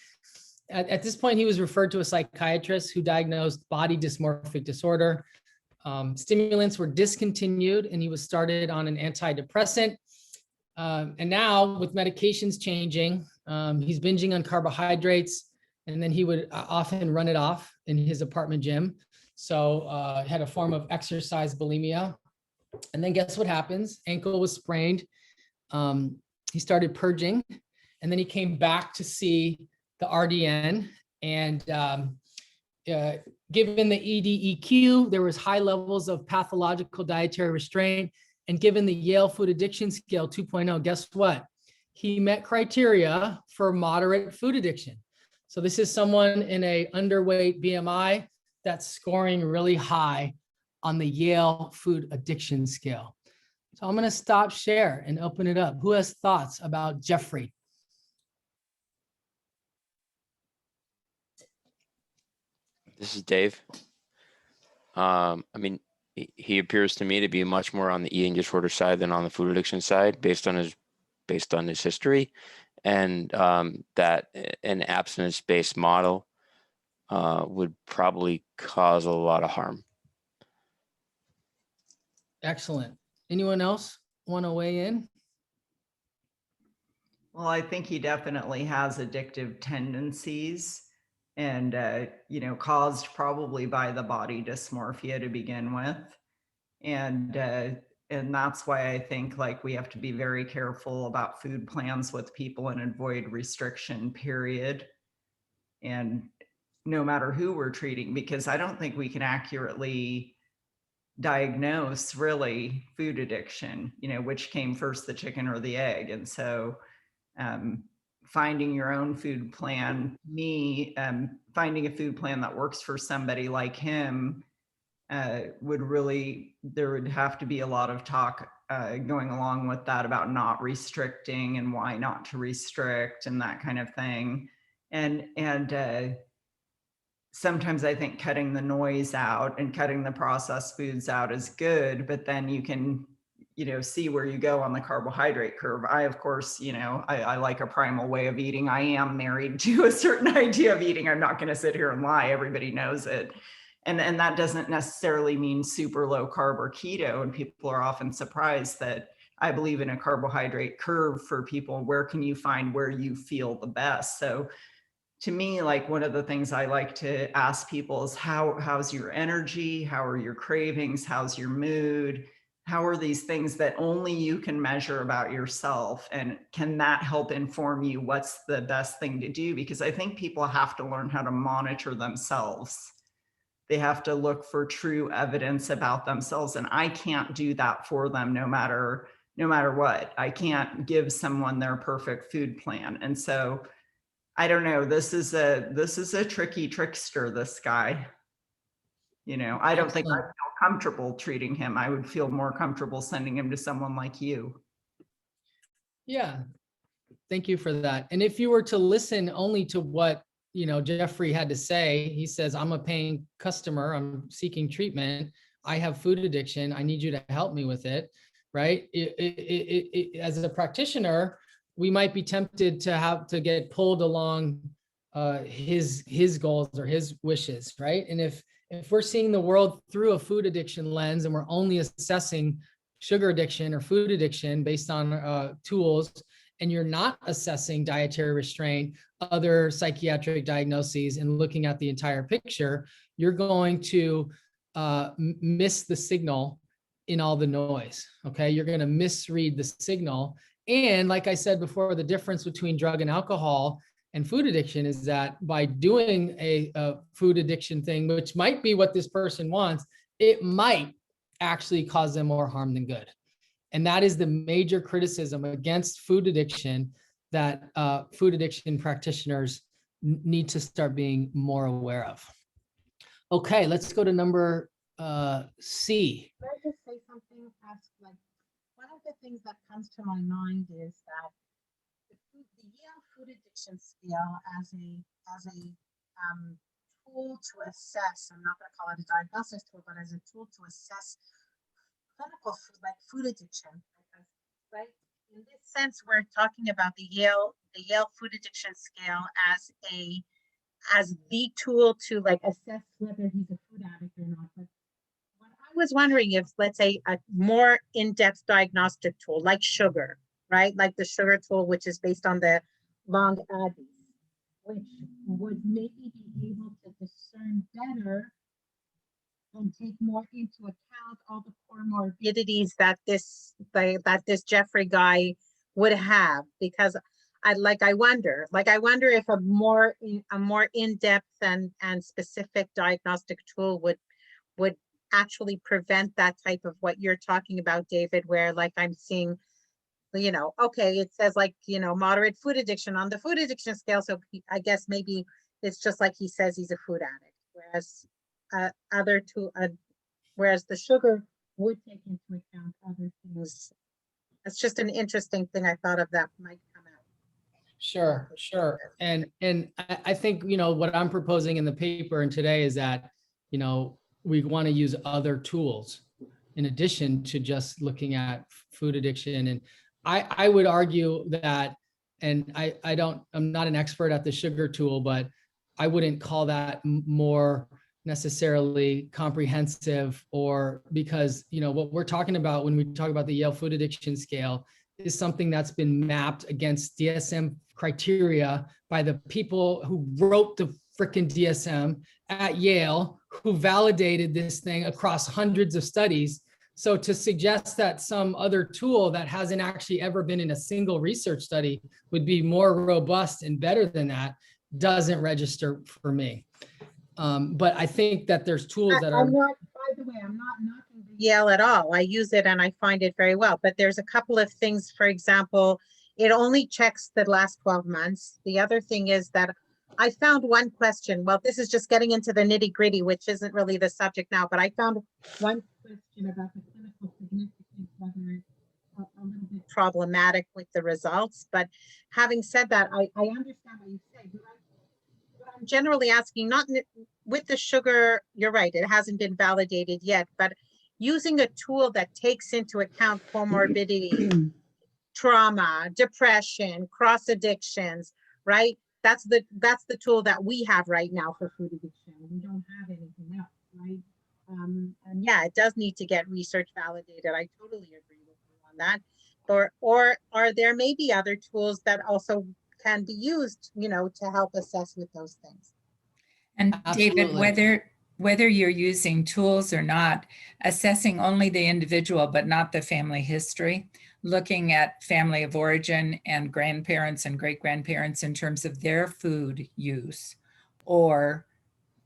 At this point, he was referred to a psychiatrist who diagnosed body dysmorphic disorder. Stimulants were discontinued and he was started on an antidepressant. And now with medications changing, he's binging on carbohydrates, and then he would often run it off in his apartment gym. So had a form of exercise bulimia. And then guess what happens? Ankle was sprained. He started purging, and then he came back to see the RDN. And given the EDEQ, there was high levels of pathological dietary restraint. And given the Yale Food Addiction Scale 2.0, guess what? He met criteria for moderate food addiction. So this is someone in a underweight BMI that's scoring really high on the Yale Food Addiction Scale. So I'm going to stop share and open it up. Who has thoughts about Jeffrey? This is Dave. I mean, he appears to me to be much more on the eating disorder side than on the food addiction side, based on his history, and that an abstinence-based model would probably cause a lot of harm. Excellent. Anyone else want to weigh in? Well, I think he definitely has addictive tendencies, and caused probably by the body dysmorphia to begin with. And and that's why I think like we have to be very careful about food plans with people and avoid restriction, period. And no matter who we're treating, because I don't think we can accurately diagnose really food addiction, which came first, the chicken or the egg. And so finding your own food plan, finding a food plan that works for somebody like him there would have to be a lot of talk going along with that about not restricting and why not to restrict and that kind of thing. And sometimes I think cutting the noise out and cutting the processed foods out is good, but then you can, see where you go on the carbohydrate curve. I, of course, I like a primal way of eating. I am married to a certain idea of eating. I'm not going to sit here and lie. Everybody knows it. And that doesn't necessarily mean super low carb or keto. And people are often surprised that I believe in a carbohydrate curve for people. Where can you find where you feel the best? So to me, like one of the things I like to ask people is how's your energy? How are your cravings? How's your mood? How are these things that only you can measure about yourself? And can that help inform you what's the best thing to do? Because I think people have to learn how to monitor themselves. They have to look for true evidence about themselves. And I can't do that for them no matter what. I can't give someone their perfect food plan. And so I don't know, this is a tricky trickster, this guy. I don't think I feel comfortable treating him. I would feel more comfortable sending him to someone like you. Yeah, thank you for that. And if you were to listen only to what Jeffrey had to say, he says, I'm a paying customer, I'm seeking treatment, I have food addiction, I need you to help me with it, right? As a practitioner, we might be tempted to have to get pulled along his goals or his wishes, right? And if we're seeing the world through a food addiction lens and we're only assessing sugar addiction or food addiction based on tools, and you're not assessing dietary restraint, other psychiatric diagnoses, and looking at the entire picture, you're going to miss the signal in all the noise, okay? You're gonna misread the signal. And like I said before, the difference between drug and alcohol and food addiction is that by doing a food addiction thing, which might be what this person wants, it might actually cause them more harm than good. And that is the major criticism against food addiction that food addiction practitioners need to start being more aware of. Okay, let's go to number C. Can I just say something? Like, one of the things that comes to my mind is that the Yale Food Addiction Scale as a tool to assess, I'm not going to call it a diagnosis tool, but as a tool to assess clinical food, like food addiction, right? In this sense, we're talking about the Yale Food Addiction Scale as the tool to like assess whether he's a food addict or not. But what I was wondering if, let's say, a more in-depth diagnostic tool like sugar, right? Like the sugar tool, which is based on the long ADDIS, which would maybe be able to discern better and take more into account all the comorbidities that this Jeffrey guy would have, because I wonder if a more in-depth and specific diagnostic tool would actually prevent that type of what you're talking about, David, where like I'm seeing, okay, it says like, moderate food addiction on the food addiction scale. So I guess maybe it's just like he says he's a food addict, whereas whereas the sugar would take into account other things. That's just an interesting thing I thought of that might come out. Sure. And I think, what I'm proposing in the paper and today is that, we want to use other tools in addition to just looking at food addiction. And I would argue that, and I'm not an expert at the sugar tool, but I wouldn't call that more necessarily comprehensive, or because, what we're talking about when we talk about the Yale Food Addiction Scale is something that's been mapped against DSM criteria by the people who wrote the frickin' DSM at Yale, who validated this thing across hundreds of studies. So to suggest that some other tool that hasn't actually ever been in a single research study would be more robust and better than that doesn't register for me. But I think that there's tools that are. I'm not, by the way, I'm not knocking the Yale at all. I use it and I find it very well, but there's a couple of things, for example, it only checks the last 12 months. The other thing is that I found one question. Well, this is just getting into the nitty gritty, which isn't really the subject now, but I found one question about the clinical significance, whether it's a little bit problematic with the results. But having said that, I understand what you say. But I'm generally asking, not with the sugar, you're right, it hasn't been validated yet, but using a tool that takes into account comorbidity, trauma, depression, cross addictions, right? That's the tool that we have right now for food addiction. We don't have anything else, right? And yeah, it does need to get research validated. I totally agree with you on that. Or are there maybe other tools that also can be used, you know, to help assess with those things? And David, Absolutely. whether you're using tools or not, assessing only the individual but not the family history, looking at family of origin and grandparents and great-grandparents in terms of their food use or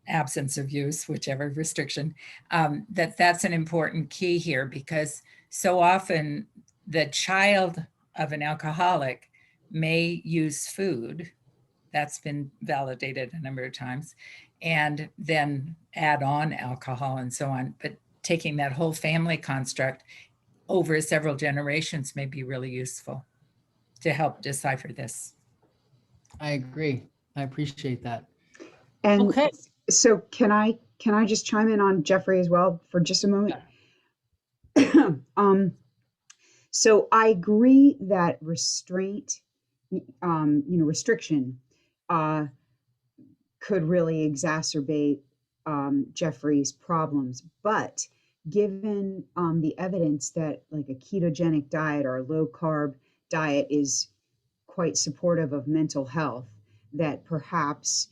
absence of use, whichever restriction, that's an important key here, because so often the child of an alcoholic may use food. That's been validated a number of times, and then add on alcohol and so on. But taking that whole family construct over several generations may be really useful to help decipher this. I agree. I appreciate that. And Okay. so can I just chime in on Jeffrey as well for just a moment? So I agree that restraint, restriction could really exacerbate Jeffrey's problems. But given the evidence that like a ketogenic diet or a low carb diet is quite supportive of mental health, that perhaps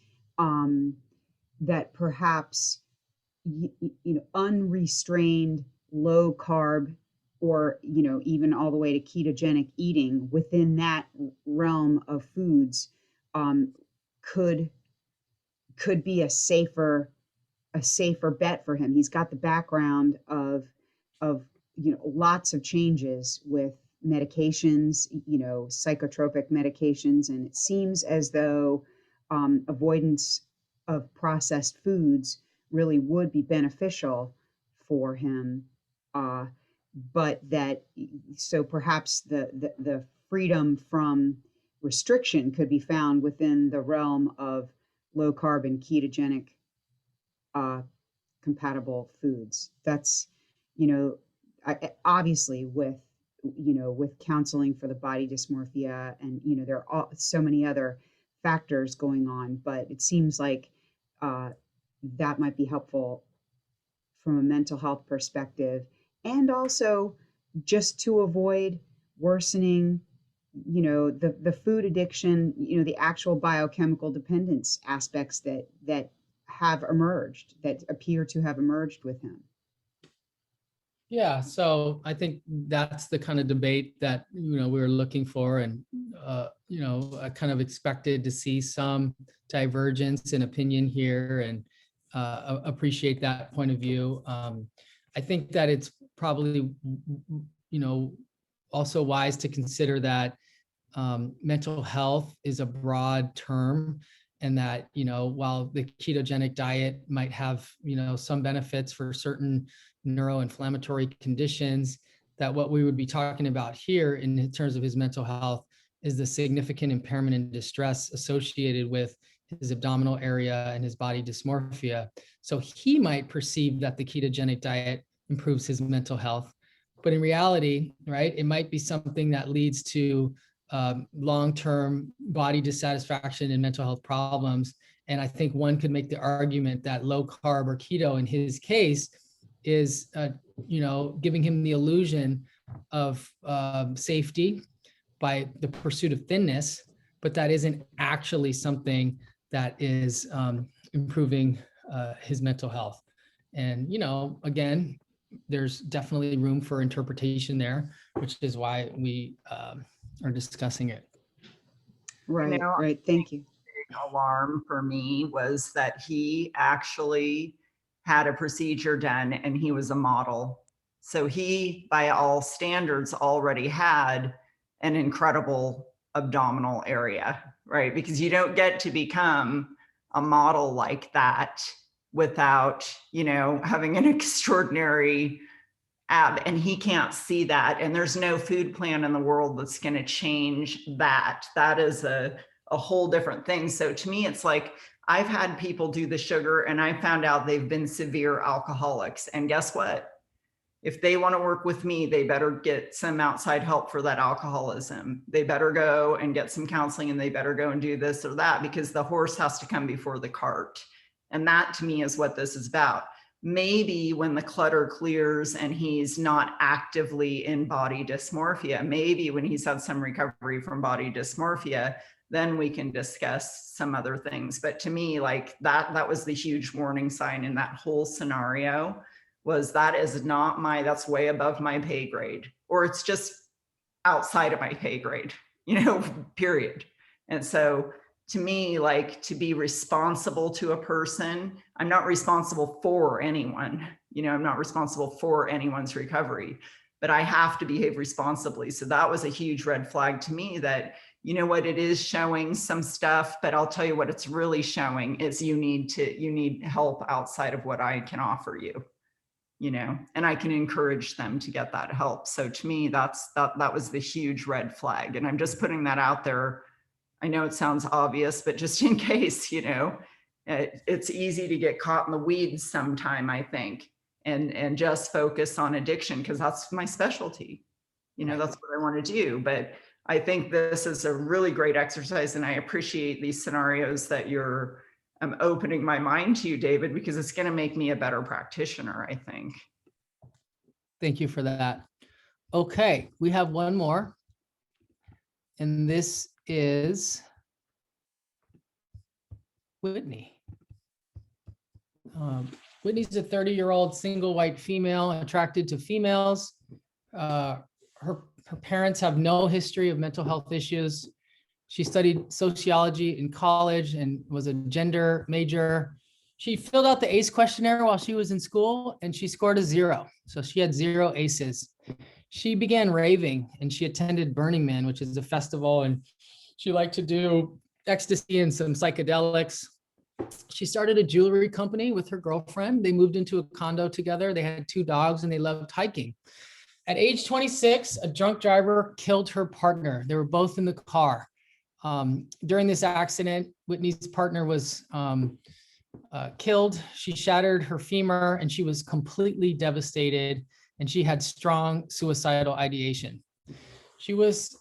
unrestrained low carb or even all the way to ketogenic eating within that realm of foods could be a safer bet for him. He's got the background of lots of changes with medications, psychotropic medications, and it seems as though avoidance of processed foods really would be beneficial for him. But that, so perhaps the freedom from restriction could be found within the realm of low carb and ketogenic compatible foods. That's, obviously with counseling for the body dysmorphia, and there are so many other factors going on, but it seems like that might be helpful from a mental health perspective, and also just to avoid worsening the food addiction, the actual biochemical dependence aspects that have emerged, that appear to have emerged with him. Yeah, so I think that's the kind of debate that we were looking for, and I kind of expected to see some divergence in opinion here, and appreciate that point of view. I think that it's probably also wise to consider that mental health is a broad term, and that while the ketogenic diet might have some benefits for certain neuroinflammatory conditions, that what we would be talking about here in terms of his mental health is the significant impairment and distress associated with his abdominal area and his body dysmorphia. So he might perceive that the ketogenic diet improves his mental health, but in reality, right, it might be something that leads to long-term body dissatisfaction and mental health problems. And I think one could make the argument that low carb or keto in his case is, giving him the illusion of safety by the pursuit of thinness, but that isn't actually something that is improving his mental health. And, again, there's definitely room for interpretation there, which is why we are discussing it. Right, know, right. Thank you. big alarm for me was that he actually had a procedure done and he was a model. So he, by all standards, already had an incredible abdominal area, right? Because you don't get to become a model like that without, you know, having an extraordinary ab, and he can't see that. And there's no food plan in the world that's going to change that. That is a whole different thing. So to me, it's like, I've had people do the sugar and I found out they've been severe alcoholics. And guess what? If they want to work with me, they better get some outside help for that alcoholism. They better go and get some counseling, and they better go and do this or that, because the horse has to come before the cart. And that to me is what this is about. Maybe when the clutter clears and he's not actively in body dysmorphia, maybe when he's had some recovery from body dysmorphia, then we can discuss some other things. But to me, like that was the huge warning sign in that whole scenario, was that is not my, that's way above my pay grade, or it's just outside of my pay grade, you know, period. And so to me, like, to be responsible to a person, I'm not responsible for anyone, you know, I'm not responsible for anyone's recovery, but I have to behave responsibly. So that was a huge red flag to me, that, you know what, it is showing some stuff, but I'll tell you what it's really showing is you need help outside of what I can offer you, you know, and I can encourage them to get that help. So to me, that was the huge red flag. And I'm just putting that out there. I know it sounds obvious, but just in case, you know, it's easy to get caught in the weeds sometime, I think, and just focus on addiction, because that's my specialty. You know, that's what I want to do. But I think this is a really great exercise, and I appreciate these scenarios that you're opening my mind to, David, because it's going to make me a better practitioner, I think. Thank you for that. Okay, we have one more. And this is Whitney. Whitney's a 30-year-old single white female attracted to females. Her parents have no history of mental health issues. She studied sociology in college and was a gender major. She filled out the ACE questionnaire while she was in school, and she scored a 0. So she had 0 ACEs. She began raving, and she attended Burning Man, which is a festival, and she liked to do ecstasy and some psychedelics. She started a jewelry company with her girlfriend. They moved into a condo together. They had 2 dogs, and they loved hiking. At age 26, a drunk driver killed her partner. They were both in the car. During this accident, Whitney's partner was killed. She shattered her femur, and she was completely devastated, and she had strong suicidal ideation. She was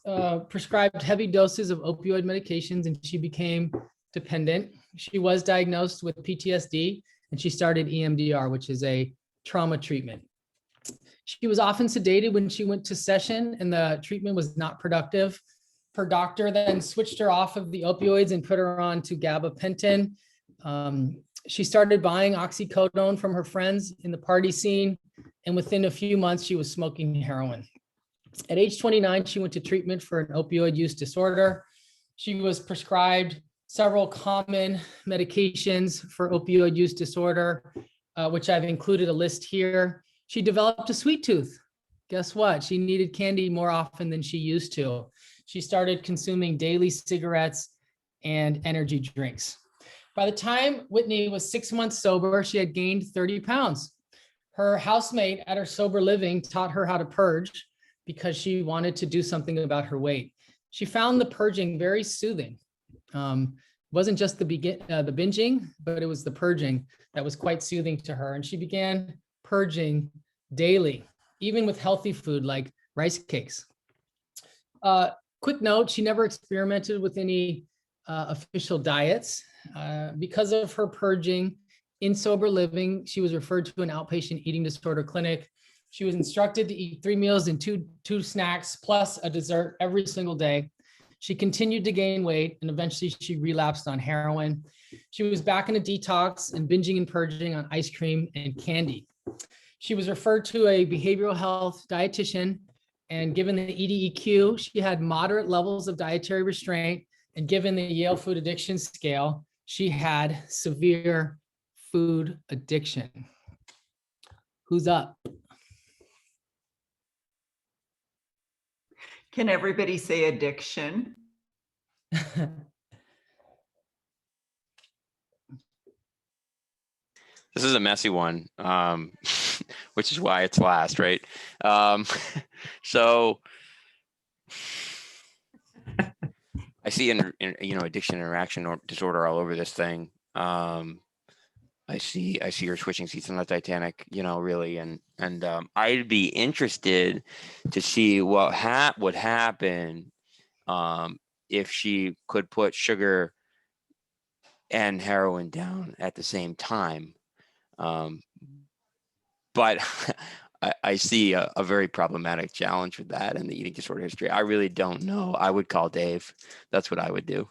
prescribed heavy doses of opioid medications, and she became dependent. She was diagnosed with PTSD, and she started EMDR, which is a trauma treatment. She was often sedated when she went to session, and the treatment was not productive. Her doctor then switched her off of the opioids and put her on to gabapentin. She started buying oxycodone from her friends in the party scene, and within a few months, she was smoking heroin. At age 29, she went to treatment for an opioid use disorder. She was prescribed several common medications for opioid use disorder, which I've included a list here. She developed a sweet tooth. Guess what? She needed candy more often than she used to. She started consuming daily cigarettes and energy drinks. By the time Whitney was 6 months sober, she had gained 30 pounds. Her housemate at her sober living taught her how to purge because she wanted to do something about her weight. She found the purging very soothing. It wasn't just the binging, but it was the purging that was quite soothing to her. And she began purging daily, even with healthy food like rice cakes. Quick note, she never experimented with any official diets. Because of her purging in sober living, she was referred to an outpatient eating disorder clinic. She was instructed to eat 3 meals and two snacks plus a dessert every single day. She continued to gain weight, and eventually she relapsed on heroin. She was back in a detox and binging and purging on ice cream and candy. She was referred to a behavioral health dietitian, and given the EDEQ, she had moderate levels of dietary restraint, and given the Yale Food Addiction Scale, she had severe food addiction. Who's up? Can everybody say addiction? This is a messy one, which is why it's last, right? So I see addiction interaction or disorder all over this thing. I see her switching seats on the Titanic, really, and I'd be interested to see what would happen if she could put sugar and heroin down at the same time. But I see a very problematic challenge with that in the eating disorder history. I really don't know. I would call Dave. That's what I would do.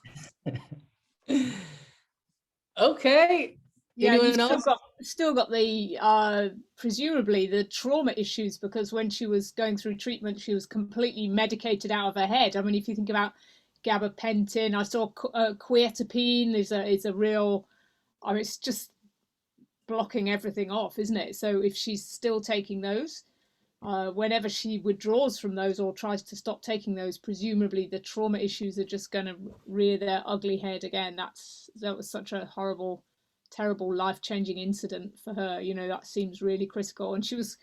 Okay. Yeah, Anyone you've else? still got the presumably the trauma issues, because when she was going through treatment, she was completely medicated out of her head. I mean, if you think about gabapentin, I saw quercetin is a real, I mean, it's just blocking everything off, isn't it? So if she's still taking those, whenever she withdraws from those or tries to stop taking those, presumably the trauma issues are just going to rear their ugly head again. That was such a horrible, terrible, life-changing incident for her. That seems really critical, and she was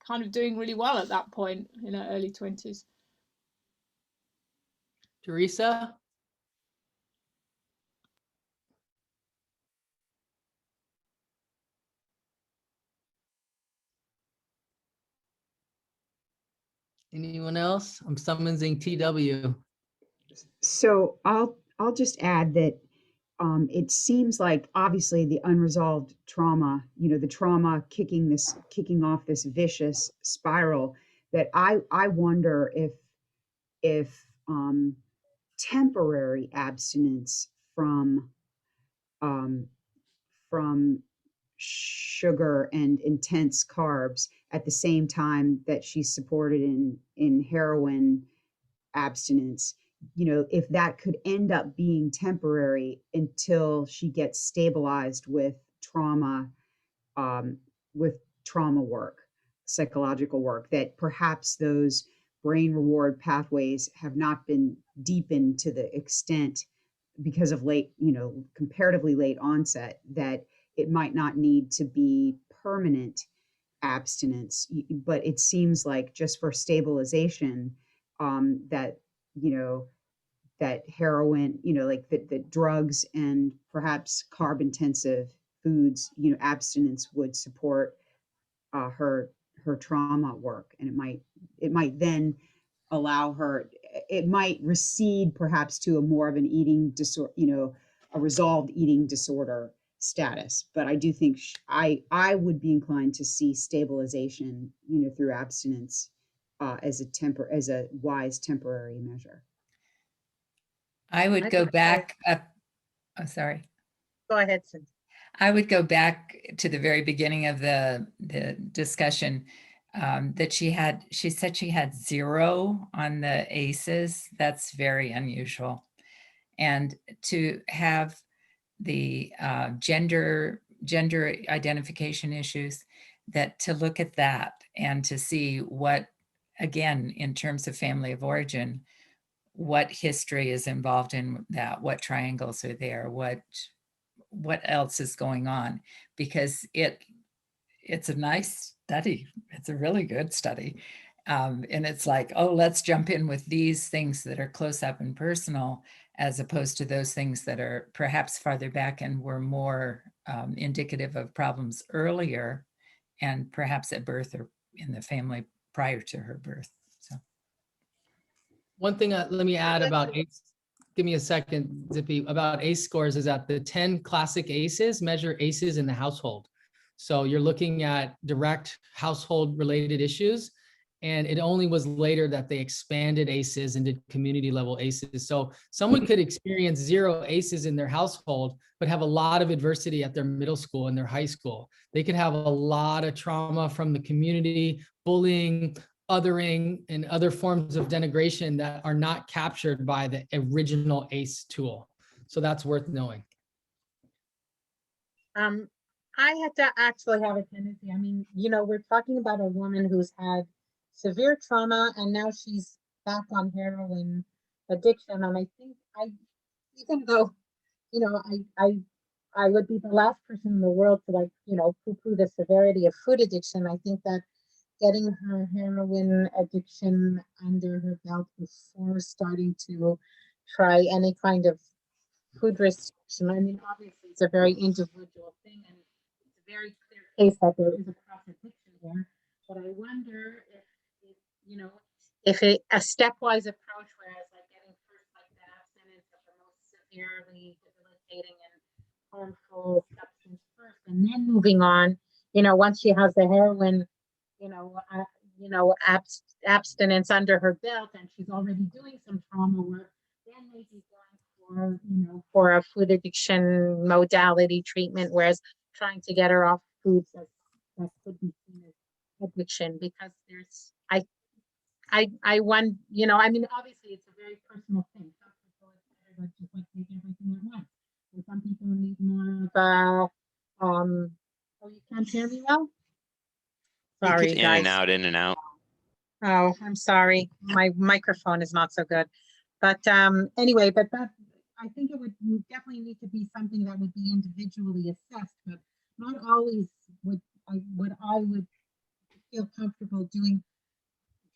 kind of doing really well at that point in her early 20s. Teresa? Anyone else? I'm summoning TW. So I'll just add that it seems like obviously the unresolved trauma, the trauma kicking off this vicious spiral, that I wonder if temporary abstinence um, from sugar and intense carbs at the same time that she's supported in heroin abstinence, if that could end up being temporary until she gets stabilized with trauma, with trauma work, psychological work, that perhaps those brain reward pathways have not been deepened to the extent, because of late, comparatively late onset, that it might not need to be permanent abstinence. But it seems like just for stabilization, that that heroin, like the drugs and perhaps carb intensive foods, abstinence would support her trauma work, and it might then allow her, it might recede perhaps to a more of an eating disorder, a resolved eating disorder status. But I do think I would be inclined to see stabilization, through abstinence, as a wise temporary measure. I would go back up. Oh, sorry. Go ahead, Cynthia. I would go back to the very beginning of the discussion, that she said she had 0 on the ACEs. That's very unusual. And to have the gender identification issues, that to look at that and to see what, again, in terms of family of origin, what history is involved in that, what triangles are there, what else is going on, because it's a nice study. It's a really good study. And it's like, oh, let's jump in with these things that are close up and personal, as opposed to those things that are perhaps farther back and were more indicative of problems earlier, and perhaps at birth or in the family prior to her birth. So One thing, let me add about ACE. Give me a second, Zippy, about ACE scores is that the 10 classic ACEs measure ACEs in the household. So you're looking at direct household related issues. And it only was later that they expanded ACEs and did community level ACEs. So someone could experience 0 ACEs in their household, but have a lot of adversity at their middle school and their high school. They could have a lot of trauma from the community, bullying, othering, and other forms of denigration that are not captured by the original ACE tool. So that's worth knowing. I had to actually have a tendency. I mean, you know, we're talking about a woman who's had severe trauma and now she's back on heroin addiction. And I think even though, you know, I would be the last person in the world to, like, you know, poo-poo the severity of food addiction. I think that getting her heroin addiction under her belt before starting to try any kind of food restriction. I mean, obviously, it's a very individual thing, and it's a very clear case that there is a cross addiction there. But I wonder if you know, if a stepwise approach, whereas like getting first like the abstinence of the most severely debilitating and harmful substance first, and then moving on. You know, once she has the heroin, you know, abstinence under her belt, and she's already doing some trauma work, then maybe going for, you know, for a food addiction modality treatment, whereas trying to get her off foods that could be seen as addiction, because there's, I want, you know, I mean, obviously it's a very personal thing. Some people it's better to just like take everything at once. And some people need more of oh, you can't hear me well? Sorry, In guys. and out, in and out. Oh, I'm sorry. My microphone is not so good. But anyway, but that, I think it would definitely need to be something that would be individually assessed, but not always would I would feel comfortable doing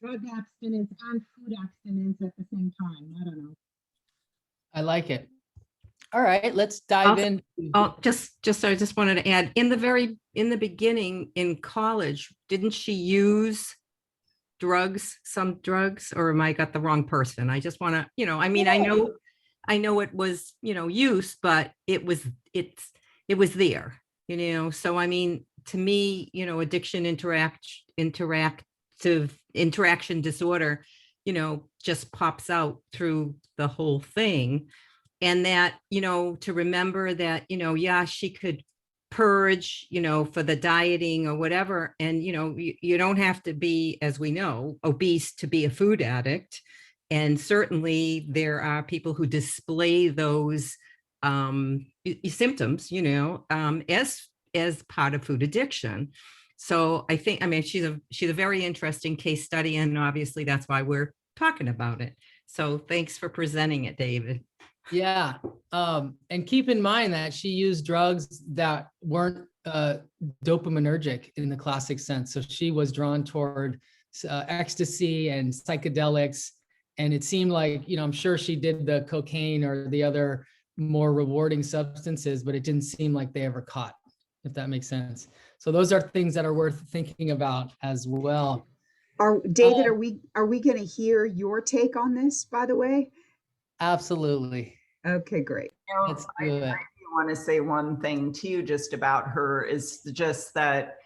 drug abstinence and food abstinence at the same time. I don't know. I like it. All right, let's dive in. Oh, I just wanted to add, in the beginning in college, didn't she use some drugs, or am I got the wrong person? I just want to, you know, I mean, I know it was, you know, use, but it was there, you know. So I mean, to me, you know, addiction interaction disorder, you know, just pops out through the whole thing. And that, you know, to remember that, you know, yeah, she could purge, you know, for the dieting or whatever. And, you know, you don't have to be, as we know, obese to be a food addict. And certainly there are people who display those symptoms, you know, as part of food addiction. So I think, I mean, she's a very interesting case study, and obviously that's why we're talking about it. So thanks for presenting it, David. Yeah. And keep in mind that she used drugs that weren't dopaminergic in the classic sense. So she was drawn toward ecstasy and psychedelics. And it seemed like, you know, I'm sure she did the cocaine or the other more rewarding substances, but it didn't seem like they ever caught, if that makes sense. So those are things that are worth thinking about as well. David, are we going to hear your take on this, by the way? Absolutely. Okay, great. Let's do it. I want to say one thing too, just about her, is just that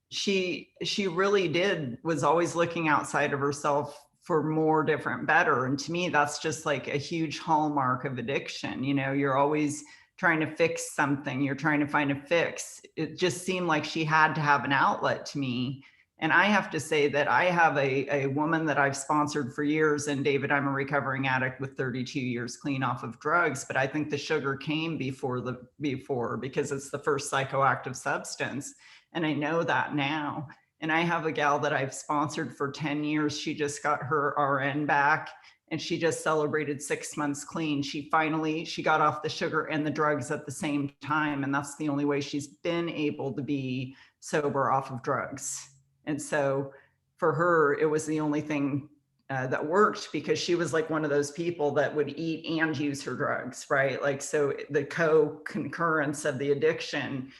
she really was always looking outside of herself for more, different, better. And to me, that's just like a huge hallmark of addiction. You know, you're always trying to fix something. You're trying to find a fix. It just seemed like she had to have an outlet to me. And I have to say that I have a woman that I've sponsored for years. And David, I'm a recovering addict with 32 years clean off of drugs. But I think the sugar came before because it's the first psychoactive substance. And I know that now. And I have a gal that I've sponsored for 10 years. She just got her RN back, and she just celebrated 6 months clean. She got off the sugar and the drugs at the same time. And that's the only way she's been able to be sober off of drugs. And so for her, it was the only thing that worked, because she was like one of those people that would eat and use her drugs, right? Like, so the co-concurrence of the addiction,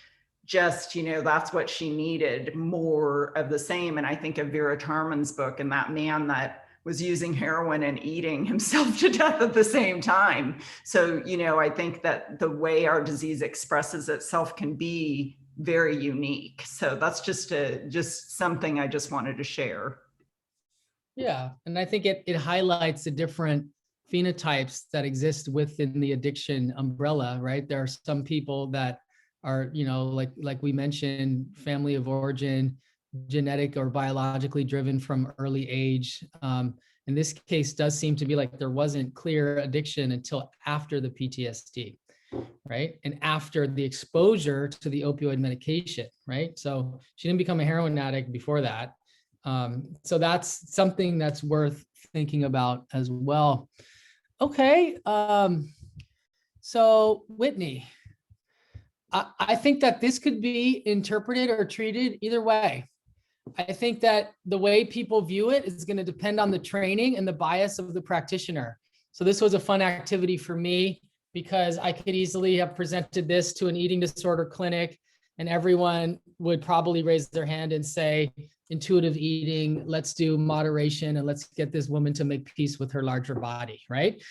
just, you know, that's what she needed, more of the same. And I think of Vera Tarman's book, and that man that was using heroin and eating himself to death at the same time. So, you know, I think that the way our disease expresses itself can be very unique. So that's just something I just wanted to share. Yeah, and I think it highlights the different phenotypes that exist within the addiction umbrella, right? There are some people that are, like we mentioned, family of origin, genetic or biologically driven from early age. In this case, does seem to be like there wasn't clear addiction until after the PTSD, right? And after the exposure to the opioid medication, right? So she didn't become a heroin addict before that. So that's something that's worth thinking about as well. Okay. So Whitney, I think that this could be interpreted or treated either way. I think that the way people view it is going to depend on the training and the bias of the practitioner. So this was a fun activity for me because I could easily have presented this to an eating disorder clinic and everyone would probably raise their hand and say, intuitive eating, let's do moderation, and let's get this woman to make peace with her larger body, right?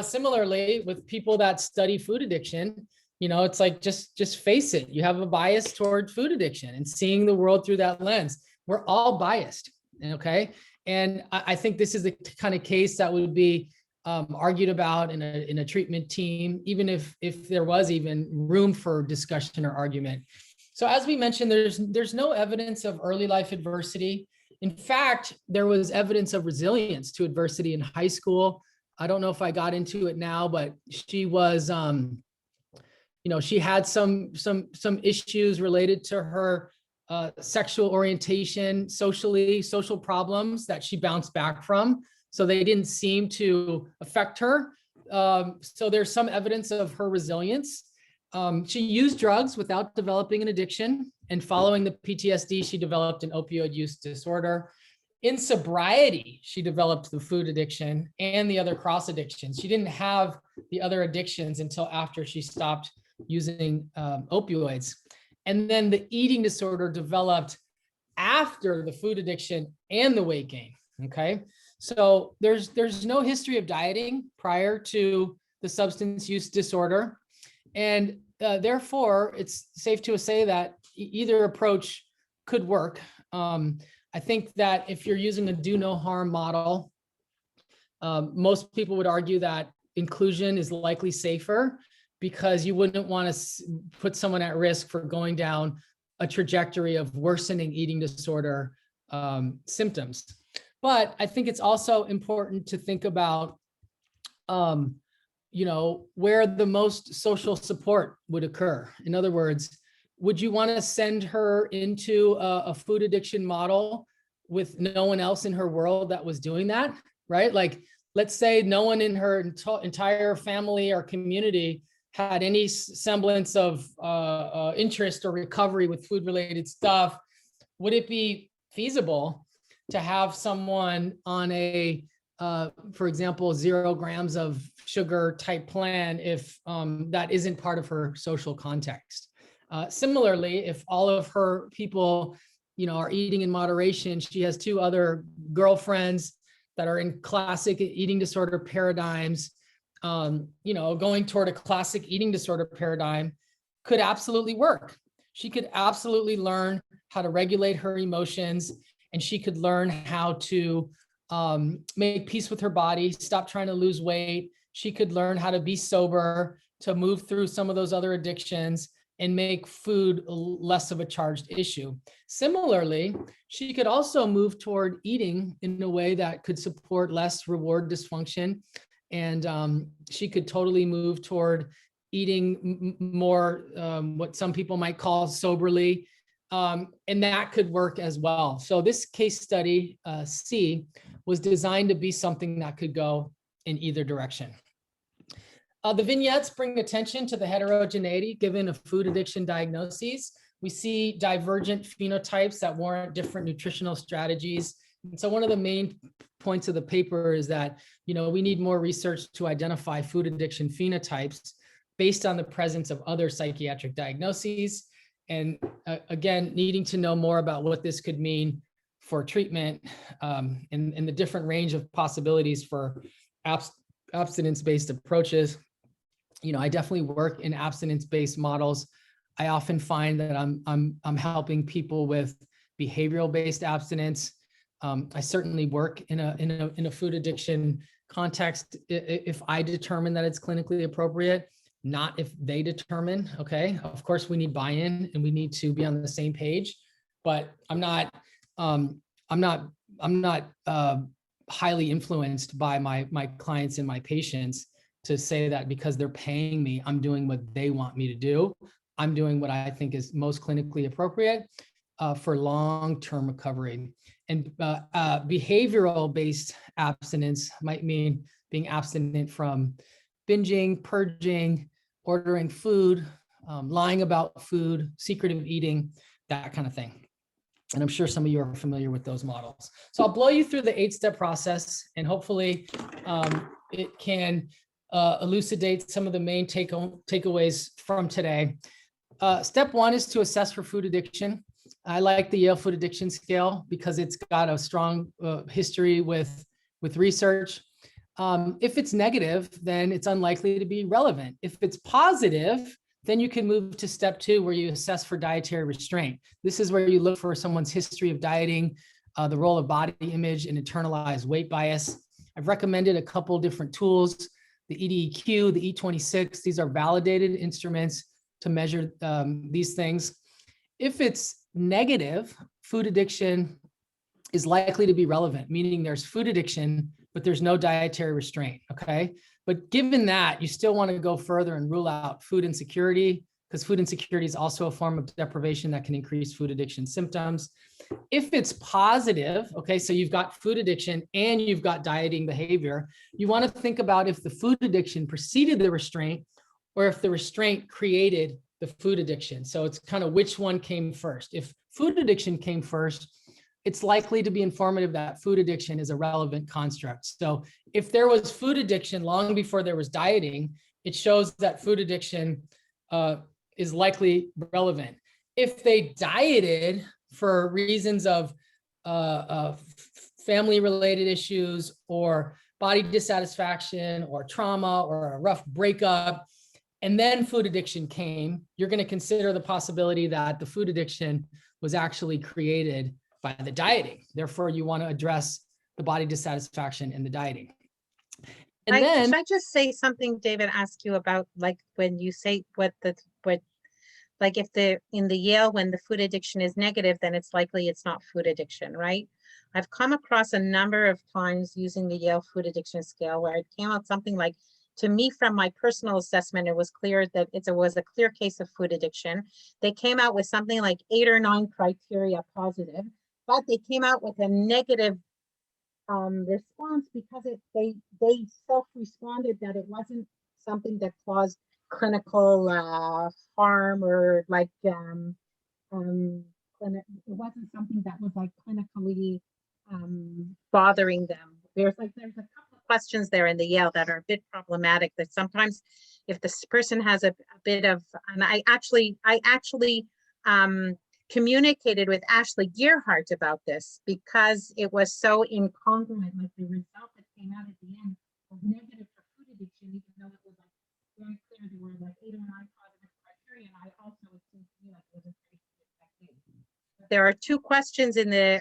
Similarly, with people that study food addiction, it's like, just face it. You have a bias toward food addiction and seeing the world through that lens. We're all biased, okay? And I think this is the kind of case that would be argued about in a treatment team, even if there was even room for discussion or argument. So as we mentioned, there's no evidence of early life adversity. In fact, there was evidence of resilience to adversity in high school. I don't know if I got into it now, but she was, she had some issues related to her sexual orientation, social problems that she bounced back from. So they didn't seem to affect her. So there's some evidence of her resilience. She used drugs without developing an addiction, and following the PTSD, she developed an opioid use disorder. In sobriety, she developed the food addiction and the other cross addictions. She didn't have the other addictions until after she stopped using opioids. And then the eating disorder developed after the food addiction and the weight gain, okay? So there's no history of dieting prior to the substance use disorder. And therefore, it's safe to say that either approach could work. I think that if you're using a do no harm model, most people would argue that inclusion is likely safer because you wouldn't want to put someone at risk for going down a trajectory of worsening eating disorder symptoms. But I think it's also important to think about where the most social support would occur. In other words, would you want to send her into a food addiction model with no one else in her world that was doing that, right? Like, let's say no one in her entire family or community had any semblance of interest or recovery with food-related stuff. Would it be feasible to have someone on a for example, 0 grams of sugar type plan if that isn't part of her social context? Similarly, if all of her people, are eating in moderation, she has 2 other girlfriends that are in classic eating disorder paradigms, going toward a classic eating disorder paradigm could absolutely work. She could absolutely learn how to regulate her emotions, and she could learn how to make peace with her body, stop trying to lose weight. She could learn how to be sober, to move through some of those other addictions and make food less of a charged issue. Similarly, she could also move toward eating in a way that could support less reward dysfunction. And she could totally move toward eating more what some people might call soberly. And that could work as well. So this case study, C, was designed to be something that could go in either direction. The vignettes bring attention to the heterogeneity given of food addiction diagnoses. We see divergent phenotypes that warrant different nutritional strategies. And so one of the main points of the paper is that, we need more research to identify food addiction phenotypes based on the presence of other psychiatric diagnoses. And again, needing to know more about what this could mean for treatment and the different range of possibilities for abstinence-based approaches. I definitely work in abstinence-based models. I often find that I'm helping people with behavioral-based abstinence. I certainly work in a food addiction context if I determine that it's clinically appropriate, not if they determine. Okay, of course we need buy-in and we need to be on the same page, but I'm not highly influenced by my clients and my patients to say that because they're paying me, I'm doing what they want me to do. I'm doing what I think is most clinically appropriate for long-term recovery. And behavioral-based abstinence might mean being abstinent from binging, purging, ordering food, lying about food, secretive eating, that kind of thing. And I'm sure some of you are familiar with those models. So I'll blow you through the 8-step process, and hopefully it can elucidate some of the main takeaways from today. Step 1 is to assess for food addiction. I like the Yale Food Addiction Scale because it's got a strong history with research. If it's negative, then it's unlikely to be relevant. If it's positive, then you can move to step 2, where you assess for dietary restraint. This is where you look for someone's history of dieting, the role of body image and internalized weight bias. I've recommended a couple different tools, the EDEQ, the E26. These are validated instruments to measure these things. If it's negative, food addiction is likely to be relevant, meaning there's food addiction, but there's no dietary restraint, okay? But given that, you still want to go further and rule out food insecurity, because food insecurity is also a form of deprivation that can increase food addiction symptoms. If it's positive, okay, so you've got food addiction and you've got dieting behavior, you want to think about if the food addiction preceded the restraint or if the restraint created the food addiction. So it's kind of which one came first. If food addiction came first, it's likely to be informative that food addiction is a relevant construct. So if there was food addiction long before there was dieting, it shows that food addiction is likely relevant. If they dieted for reasons of family-related issues or body dissatisfaction or trauma or a rough breakup, and then food addiction came, you're going to consider the possibility that the food addiction was actually created by the dieting. Therefore, you want to address the body dissatisfaction and the dieting. And then, should I just say something, David, ask you about, like, when you say like if in the Yale, when the food addiction is negative, then it's likely it's not food addiction, right? I've come across a number of times using the Yale Food Addiction Scale where it came out something like, to me, from my personal assessment, it was clear that it was a clear case of food addiction. They came out with something like 8 or 9 criteria positive, but they came out with a negative response because they self-responded that it wasn't something that caused clinical harm, or like it wasn't something that was like clinically bothering them. There's a couple of questions there in the Yale that are a bit problematic, that sometimes if this person has a bit of, and I actually communicated with Ashley Gearhart about this because it was so incongruent with the result that came out at the end of negative for food addiction, even though it was like very clear there were like 8 or 9 positive criteria, and I also, it seemed to me like it was a pretty effective. There are 2 questions in the,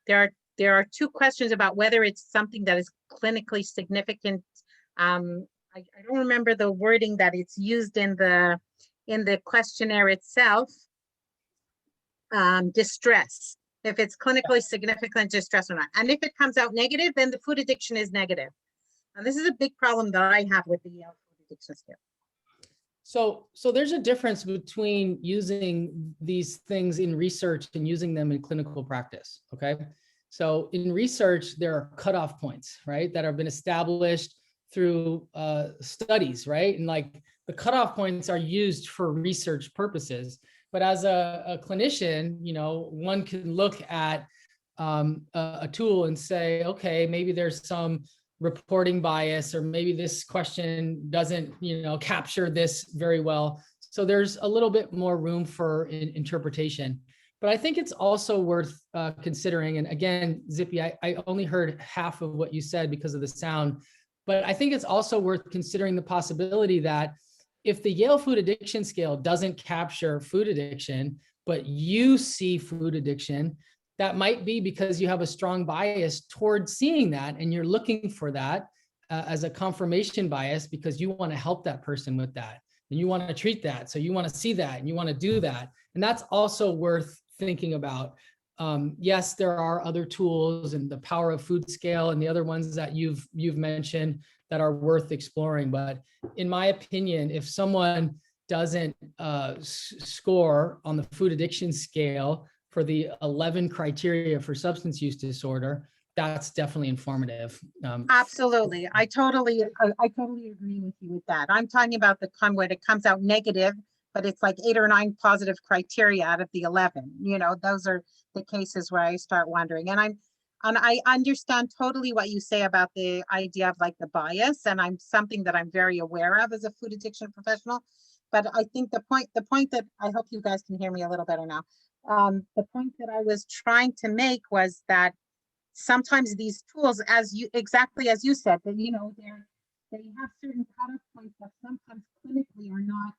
there are 2 questions about whether it's something that is clinically significant. I don't remember the wording that it's used in the questionnaire itself. Distress, if it's clinically significant distress or not. And if it comes out negative, then the food addiction is negative. And this is a big problem that I have with the Yale Food Addiction Scale. So there's a difference between using these things in research and using them in clinical practice, okay? So in research, there are cutoff points, right, that have been established through studies, right? And like the cutoff points are used for research purposes. But as a clinician, you know, one can look at a tool and say, okay, maybe there's some reporting bias, or maybe this question doesn't, you know, capture this very well. So there's a little bit more room for interpretation. But I think it's also worth considering. And again, Zippy, I only heard half of what you said because of the sound. But I think it's also worth considering the possibility that if the Yale Food Addiction Scale doesn't capture food addiction, but you see food addiction, that might be because you have a strong bias towards seeing that, and you're looking for that as a confirmation bias because you want to help that person with that, and you want to treat that. So you want to see that and you want to do that. And that's also worth thinking about. Yes, there are other tools and the power of food scale and the other ones that you've mentioned that are worth exploring. But in my opinion, if someone doesn't score on the food addiction scale for the 11 criteria for substance use disorder, that's definitely informative. Absolutely. I totally agree with you with that. I'm talking about the when it comes out negative, but it's like 8 or 9 positive criteria out of the 11. You know, those are the cases where I start wondering. And I understand totally what you say about the idea of like the bias, and I'm something that I'm very aware of as a food addiction professional. But I think the point that I hope you guys can hear me a little better now. The point that I was trying to make was that sometimes these tools, exactly as you said, that they have certain cutoff points that sometimes clinically are not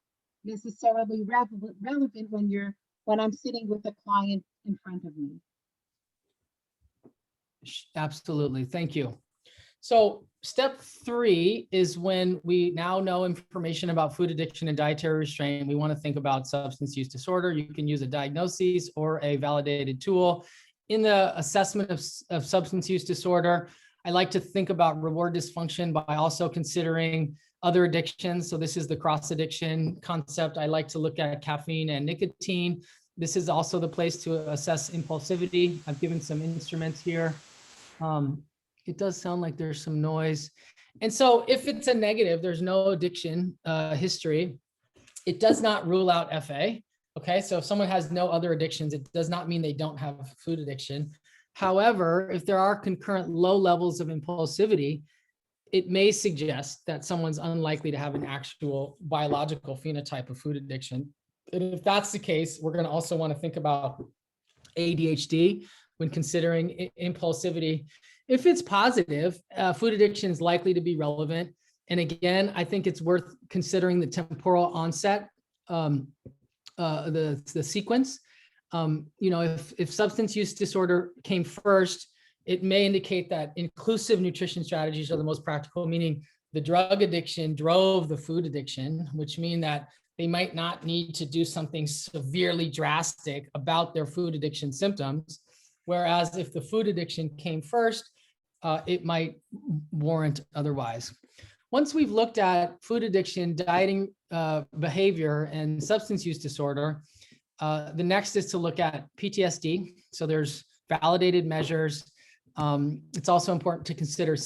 necessarily relevant when I'm sitting with a client in front of me. Absolutely. Thank you. So step 3 is when we now know information about food addiction and dietary restraint. We want to think about substance use disorder. You can use a diagnosis or a validated tool. In the assessment of substance use disorder, I like to think about reward dysfunction by also considering other addictions. So this is the cross addiction concept. I like to look at caffeine and nicotine. This is also the place to assess impulsivity. I've given some instruments here. It does sound like there's some noise. And so if it's a negative, there's no addiction history, it does not rule out FA. Okay, so if someone has no other addictions, it does not mean they don't have food addiction. However, if there are concurrent low levels of impulsivity, it may suggest that someone's unlikely to have an actual biological phenotype of food addiction. And if that's the case, we're going to also want to think about ADHD when considering impulsivity. If it's positive, food addiction is likely to be relevant. And again, I think it's worth considering the temporal onset, the sequence. If substance use disorder came first, it may indicate that inclusive nutrition strategies are the most practical, meaning the drug addiction drove the food addiction, which mean that they might not need to do something severely drastic about their food addiction symptoms. Whereas if the food addiction came first, it might warrant otherwise. Once we've looked at food addiction, dieting behavior, and substance use disorder, the next is to look at PTSD. So there's validated measures. It's also important to consider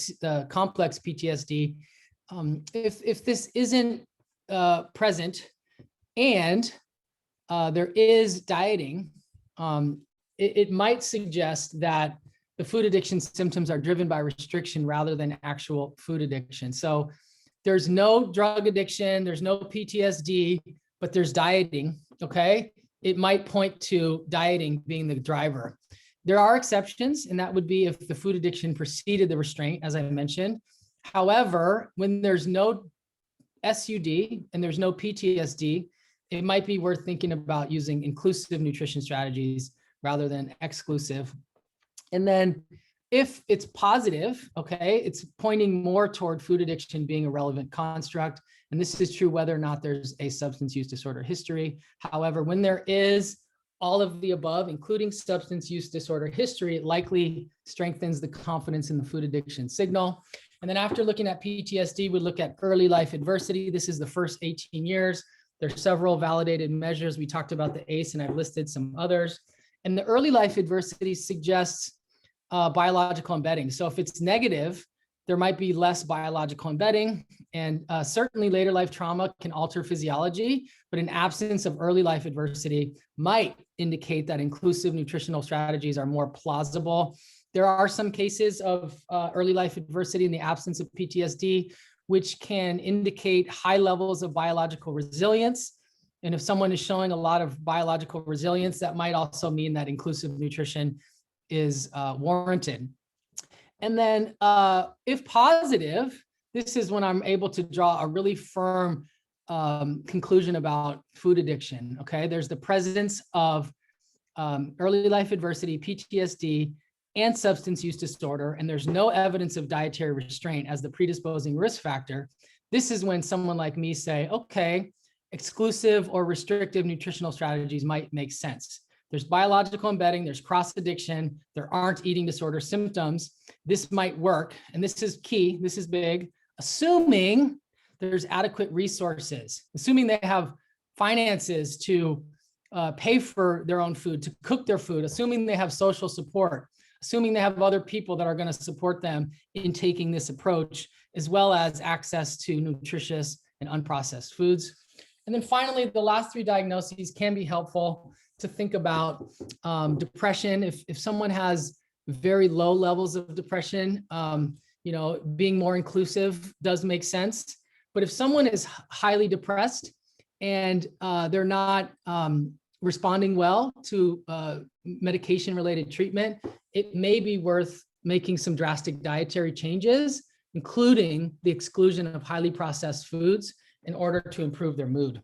complex PTSD. If this isn't present and there is dieting, it might suggest that the food addiction symptoms are driven by restriction rather than actual food addiction. So there's no drug addiction, there's no PTSD, but there's dieting, okay? It might point to dieting being the driver. There are exceptions, and that would be if the food addiction preceded the restraint, as I mentioned. However, when there's no SUD and there's no PTSD, it might be worth thinking about using inclusive nutrition strategies rather than exclusive. And then if it's positive, okay, it's pointing more toward food addiction being a relevant construct. And this is true whether or not there's a substance use disorder history. However, when there is all of the above, including substance use disorder history, it likely strengthens the confidence in the food addiction signal. And then after looking at PTSD, we look at early life adversity. This is the first 18 years. There's several validated measures. We talked about the ACE, and I've listed some others. And the early life adversity suggests biological embedding. So if it's negative, there might be less biological embedding, and certainly later life trauma can alter physiology, but an absence of early life adversity might indicate that inclusive nutritional strategies are more plausible. There are some cases of early life adversity in the absence of PTSD, which can indicate high levels of biological resilience. And if someone is showing a lot of biological resilience, that might also mean that inclusive nutrition is warranted. And then if positive, this is when I'm able to draw a really firm conclusion about food addiction, okay? There's the presence of early life adversity, PTSD, and substance use disorder, and there's no evidence of dietary restraint as the predisposing risk factor, this is when someone like me say, okay, exclusive or restrictive nutritional strategies might make sense. There's biological embedding, there's cross addiction, there aren't eating disorder symptoms. This might work. And this is key, this is big, assuming there's adequate resources, assuming they have finances to pay for their own food, to cook their food, assuming they have social support, assuming they have other people that are going to support them in taking this approach, as well as access to nutritious and unprocessed foods. And then finally, the last three diagnoses can be helpful to think about depression. If someone has very low levels of depression, being more inclusive does make sense. But if someone is highly depressed and they're not responding well to medication-related treatment, it may be worth making some drastic dietary changes, including the exclusion of highly processed foods in order to improve their mood.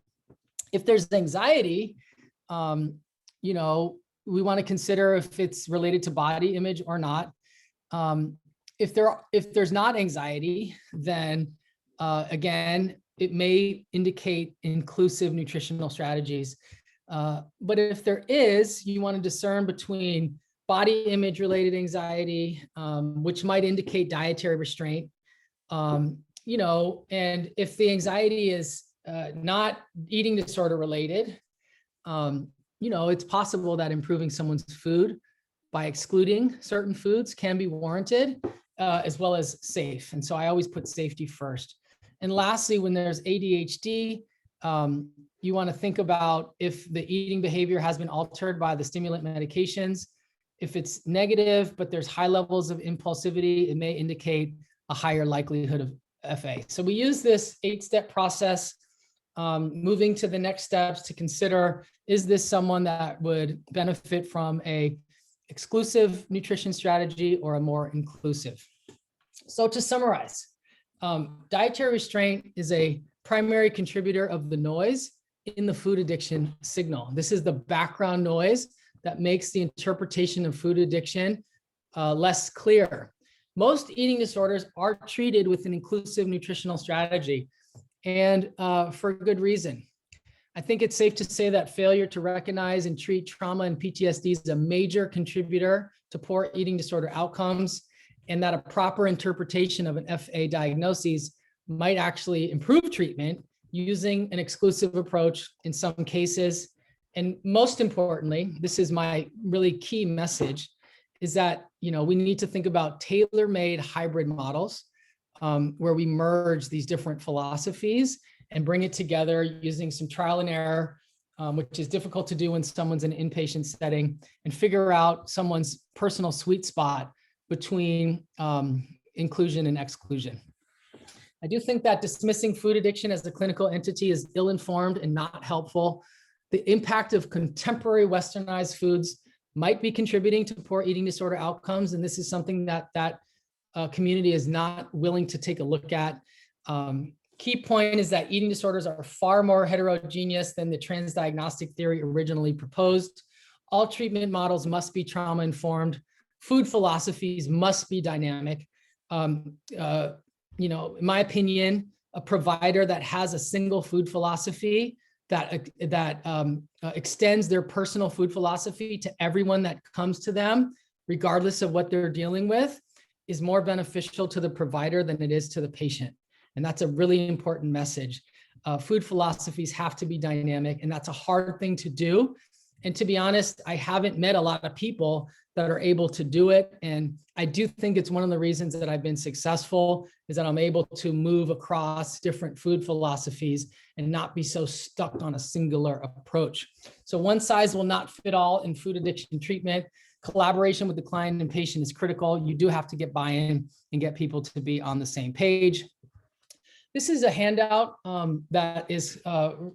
If there's anxiety, we want to consider if it's related to body image or not. If there's not anxiety, then again, it may indicate inclusive nutritional strategies. But if there is, you want to discern between body image related anxiety, which might indicate dietary restraint, and if the anxiety is not eating disorder related, it's possible that improving someone's food by excluding certain foods can be warranted, as well as safe. And so I always put safety first. And lastly, when there's ADHD, you want to think about if the eating behavior has been altered by the stimulant medications. If it's negative, but there's high levels of impulsivity, it may indicate a higher likelihood of FA. So we use this 8-step process, moving to the next steps to consider, is this someone that would benefit from a exclusive nutrition strategy or a more inclusive? So to summarize, dietary restraint is a primary contributor of the noise in the food addiction signal. This is the background noise that makes the interpretation of food addiction less clear. Most eating disorders are treated with an inclusive nutritional strategy, and for good reason. I think it's safe to say that failure to recognize and treat trauma and PTSD is a major contributor to poor eating disorder outcomes, and that a proper interpretation of an FA diagnosis might actually improve treatment using an exclusive approach in some cases. And most importantly, this is my really key message, is that we need to think about tailor-made hybrid models where we merge these different philosophies and bring it together using some trial and error, which is difficult to do when someone's in an inpatient setting, and figure out someone's personal sweet spot between inclusion and exclusion. I do think that dismissing food addiction as a clinical entity is ill-informed and not helpful. The impact of contemporary westernized foods might be contributing to poor eating disorder outcomes, and this is something that community is not willing to take a look at. Key point is that eating disorders are far more heterogeneous than the transdiagnostic theory originally proposed. All treatment models must be trauma-informed. Food philosophies must be dynamic. In my opinion, a provider that has a single food philosophy that extends their personal food philosophy to everyone that comes to them, regardless of what they're dealing with, is more beneficial to the provider than it is to the patient. And that's a really important message. Food philosophies have to be dynamic, and that's a hard thing to do. And to be honest, I haven't met a lot of people that are able to do it. And I do think it's one of the reasons that I've been successful, is that I'm able to move across different food philosophies and not be so stuck on a singular approach. So one size will not fit all in food addiction treatment. Collaboration with the client and patient is critical. You do have to get buy-in and get people to be on the same page. This is a handout that is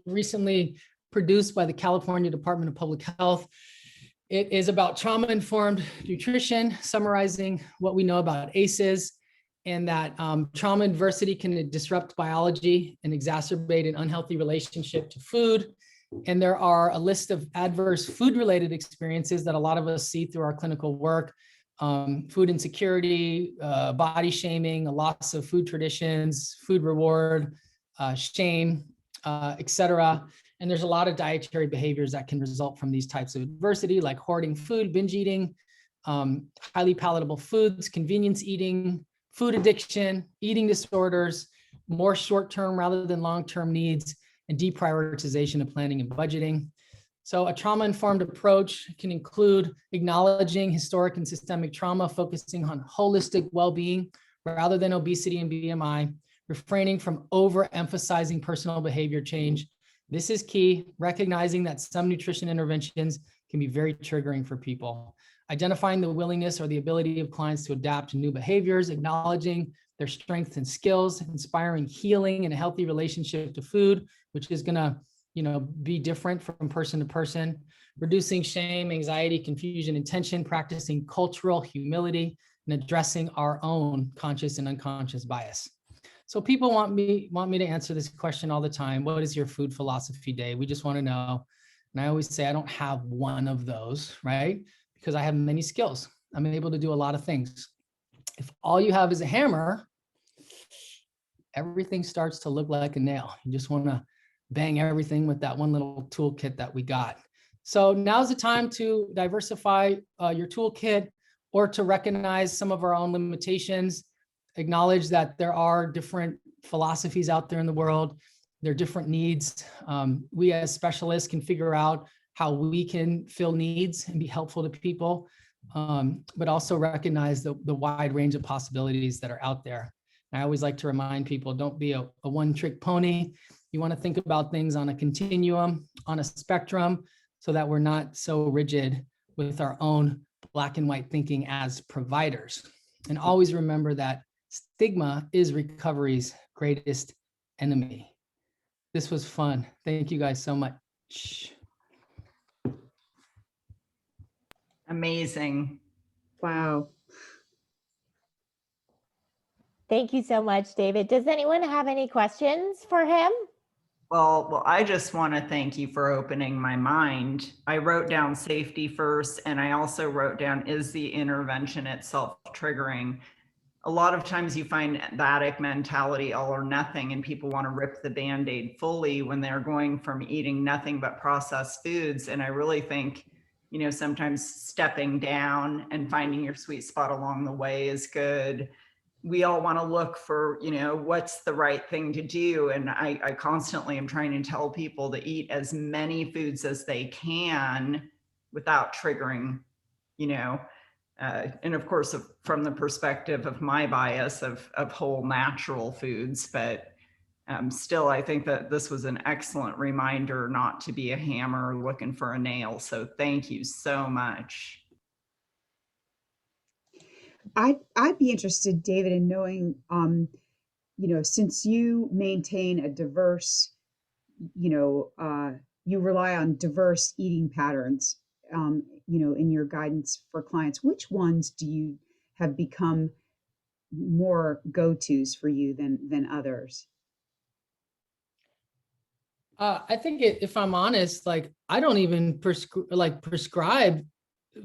recently produced by the California Department of Public Health. It is about trauma-informed nutrition, summarizing what we know about ACEs, and that trauma adversity can disrupt biology and exacerbate an unhealthy relationship to food. And there are a list of adverse food-related experiences that a lot of us see through our clinical work. Food insecurity, body shaming, a loss of food traditions, food reward, shame, etc. And there's a lot of dietary behaviors that can result from these types of adversity, like hoarding food, binge eating, highly palatable foods, convenience eating, food addiction, eating disorders, more short-term rather than long-term needs, and deprioritization of planning and budgeting. So a trauma-informed approach can include acknowledging historic and systemic trauma, focusing on holistic well-being rather than obesity and BMI, refraining from overemphasizing personal behavior change. This is key, recognizing that some nutrition interventions can be very triggering for people. Identifying the willingness or the ability of clients to adapt to new behaviors, acknowledging their strengths and skills, inspiring healing and a healthy relationship to food, which is gonna, be different from person to person, reducing shame, anxiety, confusion, and tension, practicing cultural humility, and addressing our own conscious and unconscious bias. So people want me to answer this question all the time. What is your food philosophy day? We just want to know. And I always say I don't have one of those, right? Because I have many skills. I'm able to do a lot of things. If all you have is a hammer, everything starts to look like a nail. You just want to bang everything with that one little toolkit that we got. So now's the time to diversify your toolkit, or to recognize some of our own limitations, acknowledge that there are different philosophies out there in the world. There are different needs. We as specialists can figure out how we can fill needs and be helpful to people, but also recognize the wide range of possibilities that are out there. And I always like to remind people, don't be a one-trick pony. You want to think about things on a continuum, on a spectrum, so that we're not so rigid with our own black and white thinking as providers. And always remember that stigma is recovery's greatest enemy. This was fun. Thank you guys so much. Amazing. Wow. Thank you so much, David. Does anyone have any questions for him? Well, I just want to thank you for opening my mind. I wrote down safety first, and I also wrote down, is the intervention itself triggering? A lot of times you find the addict mentality, all or nothing, and people want to rip the Band-Aid fully when they're going from eating nothing but processed foods. And I really think, sometimes stepping down and finding your sweet spot along the way is good. We all want to look for, what's the right thing to do. And I constantly am trying to tell people to eat as many foods as they can without triggering, and of course, from the perspective of my bias of whole natural foods, but still, I think that this was an excellent reminder not to be a hammer looking for a nail. So thank you so much. I'd be interested, David, in knowing, since you maintain a diverse, you rely on diverse eating patterns, in your guidance for clients, which ones do you have become more go-tos for you than others? I think if I'm honest, I don't even prescribe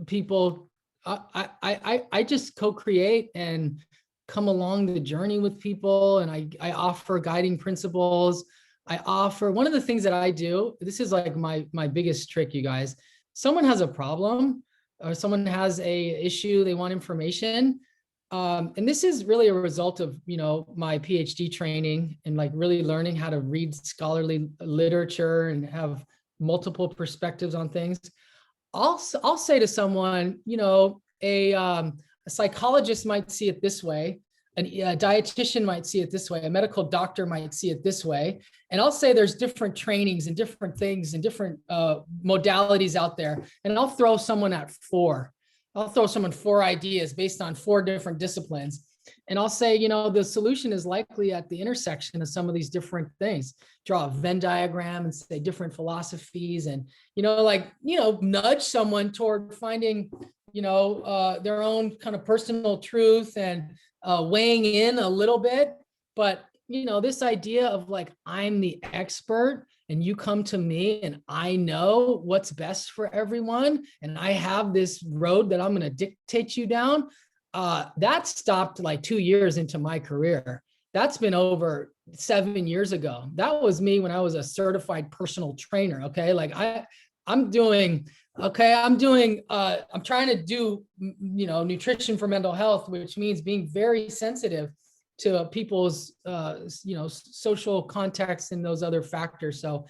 people. I just co-create and come along the journey with people, and I offer guiding principles. I offer, one of the things that I do, this is like my biggest trick, you guys. Someone has a problem or someone has a issue, they want information. And this is really a result of, my PhD training and really learning how to read scholarly literature and have multiple perspectives on things. I'll say to someone, a psychologist might see it this way, a dietitian might see it this way, a medical doctor might see it this way. And I'll say there's different trainings and different things and different modalities out there. And I'll throw someone at four. I'll throw someone 4 ideas based on 4 different disciplines. And I'll say, the solution is likely at the intersection of some of these different things. Draw a Venn diagram and say different philosophies and, nudge someone toward finding, their own kind of personal truth and weighing in a little bit. But this idea of like, I'm the expert and you come to me and I know what's best for everyone. And I have this road that I'm going to dictate you down. That stopped like 2 years into my career. That's been over 7 years ago. That was me when I was a certified personal trainer. Okay. Like I'm doing, I'm trying to do, nutrition for mental health, which means being very sensitive to people's, social context and those other factors. So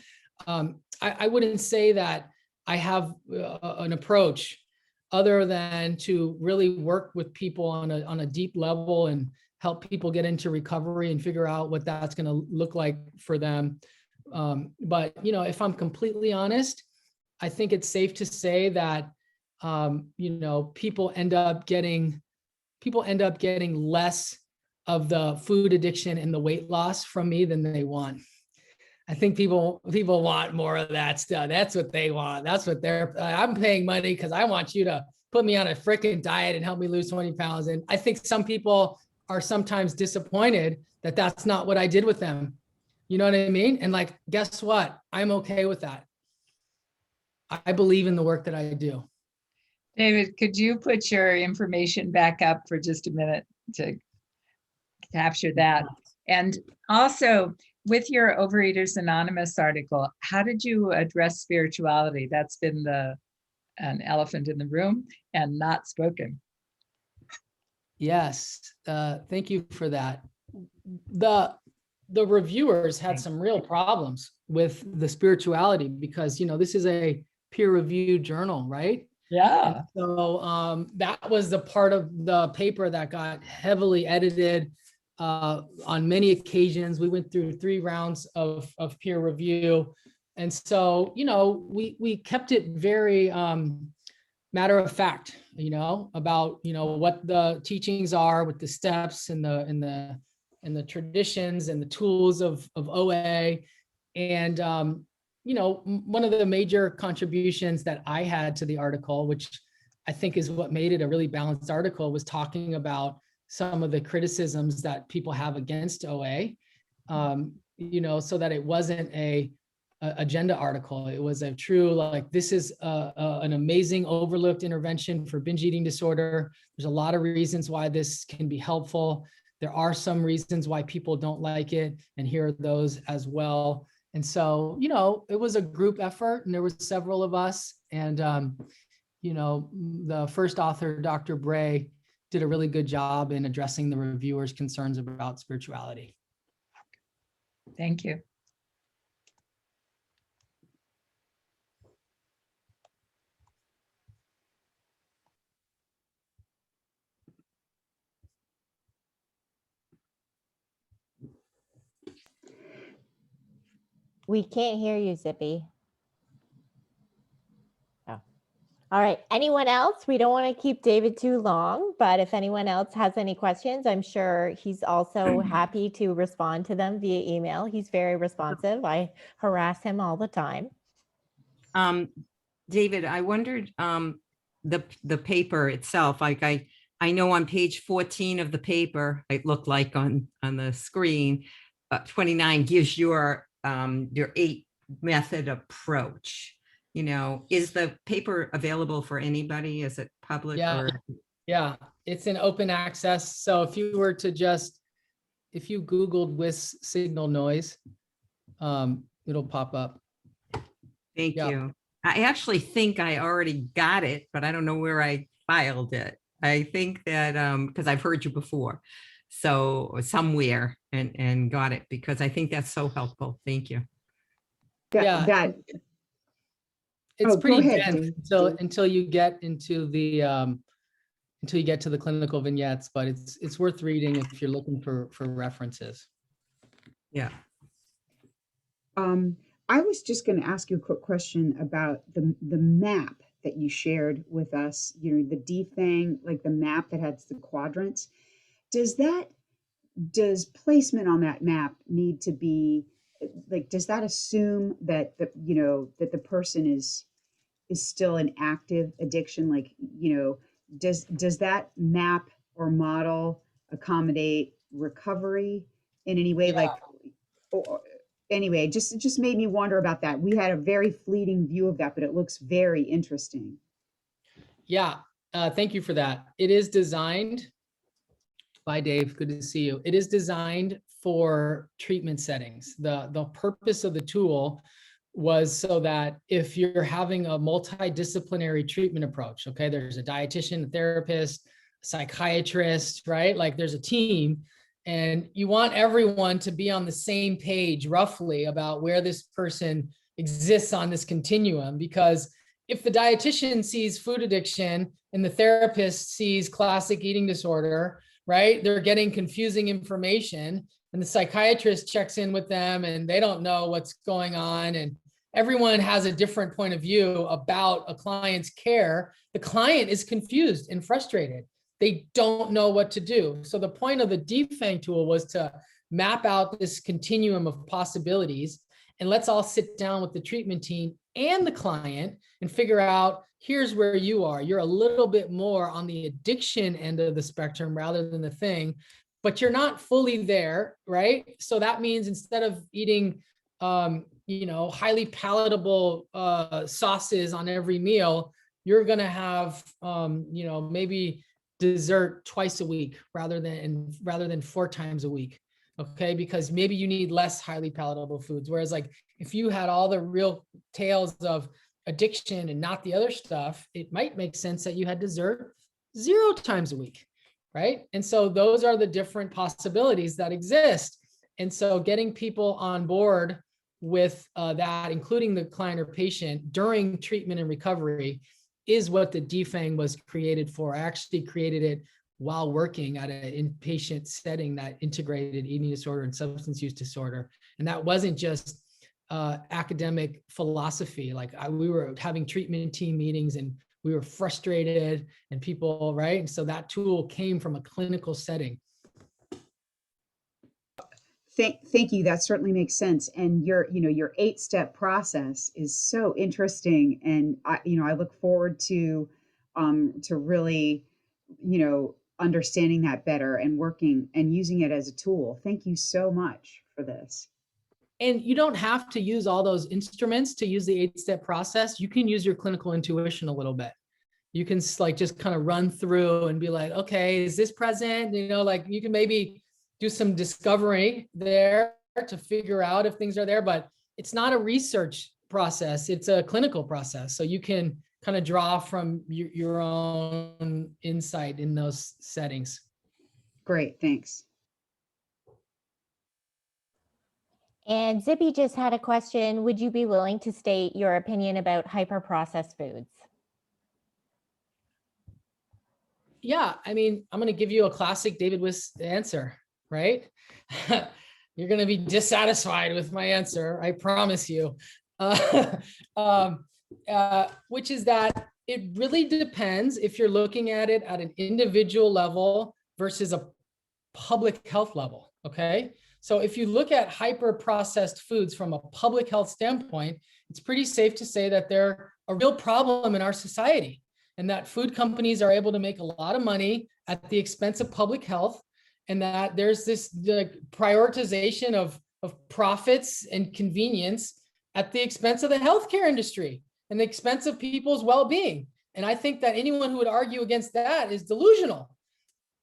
I wouldn't say that I have an approach other than to really work with people on a deep level and help people get into recovery and figure out what that's going to look like for them. But, if I'm completely honest, I think it's safe to say that, people end up getting less of the food addiction and the weight loss from me than they want. I think people want more of that stuff. That's what they want. That's what I'm paying money because I want you to put me on a freaking diet and help me lose 20 pounds. And I think some people are sometimes disappointed that that's not what I did with them. You know what I mean? And like, guess what? I'm okay with that. I believe in the work that I do. David, could you put your information back up for just a minute to capture that? And also, with your Overeaters Anonymous article, how did you address spirituality? That's been an elephant in the room and not spoken. Yes, thank you for that. The reviewers had some real problems with the spirituality because, this is a peer-reviewed journal, right? Yeah. And so that was the part of the paper that got heavily edited on many occasions. We went through 3 rounds of peer review. And so, we kept it very matter of fact, about, what the teachings are, what the steps and the traditions and the tools of OA. And, one of the major contributions that I had to the article, which I think is what made it a really balanced article, was talking about some of the criticisms that people have against OA, so that it wasn't a agenda article. It was a true, like, this is an amazing overlooked intervention for binge eating disorder. There's a lot of reasons why this can be helpful. There are some reasons why people don't like it, and here are those as well. And so, it was a group effort, and there was several of us. And, the first author, Dr. Bray, did a really good job in addressing the reviewers' concerns about spirituality. Thank you. We can't hear you, Zippy. Oh. All right. Anyone else? We don't want to keep David too long, but if anyone else has any questions, I'm sure he's also happy to respond to them via email. He's very responsive. I harass him all the time. David, I wondered, the paper itself, like I know on page 14 of the paper, it looked like on the screen, 29 gives your 8 method approach. Is the paper available for anybody? Is it public? Yeah. Yeah, it's in open access. So if you Googled WIS signal noise, it'll pop up. Thank you. I actually think I already got it, but I don't know where I filed it. I think that because I've heard you before, so somewhere and got it, because I think that's so helpful. Thank you. It's pretty ahead, dense until you get into the until you get to the clinical vignettes, but it's worth reading if you're looking for references. Yeah. I was just going to ask you a quick question about the map that you shared with us, the DFANG, like the map that has the quadrants. Does placement on that map need to be, like, does that assume that that the person is still an active addiction? Like, does that map or model accommodate recovery? in any way? Yeah. Like, anyway, just made me wonder about that. We had a very fleeting view of that, but it looks very interesting. Yeah, thank you for that. It is designed. Bye, Dave. Good to see you. It is designed for treatment settings. The purpose of the tool was so that if you're having a multidisciplinary treatment approach, okay, there's a dietitian, a therapist, a psychiatrist, right? Like there's a team, and you want everyone to be on the same page roughly about where this person exists on this continuum. Because if the dietitian sees food addiction and the therapist sees classic eating disorder, right, they're getting confusing information, and the psychiatrist checks in with them and they don't know what's going on, and everyone has a different point of view about a client's care. The client is confused and frustrated. They don't know what to do. So the point of the DFANG tool was to map out this continuum of possibilities, and let's all sit down with the treatment team and the client and figure out, here's where you are. You're a little bit more on the addiction end of the spectrum rather than the thing, but you're not fully there, right? So that means instead of eating, highly palatable sauces on every meal, you're going to have, maybe dessert twice a week rather than 4 times a week. Okay, because maybe you need less highly palatable foods. Whereas like if you had all the real tales of addiction and not the other stuff, it might make sense that you had dessert 0 times a week, right? And so those are the different possibilities that exist. And so getting people on board with that, including the client or patient during treatment and recovery, is what the DFANG was created for. I actually created it while working at an inpatient setting that integrated eating disorder and substance use disorder. And that wasn't just academic philosophy. Like we were having treatment team meetings and we were frustrated and people, right? And so that tool came from a clinical setting. Thank you. That certainly makes sense. And your 8-step process is so interesting. And I look forward to really, understanding that better and working and using it as a tool. Thank you so much for this. And you don't have to use all those instruments to use the 8-step process. You can use your clinical intuition a little bit. You can like just kind of run through and be like, okay, is this present? Like you can maybe do some discovery there to figure out if things are there, but it's not a research process. It's a clinical process. So you can kind of draw from your own insight in those settings. Great, thanks. And Zippy just had a question. Would you be willing to state your opinion about hyper-processed foods? Yeah, I mean, I'm going to give you a classic David Wiss answer, right? You're going to be dissatisfied with my answer, I promise you. Which is that it really depends if you're looking at it at an individual level versus a public health level, okay? So if you look at hyper-processed foods from a public health standpoint, it's pretty safe to say that they're a real problem in our society, and that food companies are able to make a lot of money at the expense of public health, and that there's this prioritization of profits and convenience at the expense of the healthcare industry and the expense of people's well-being. And I think that anyone who would argue against that is delusional.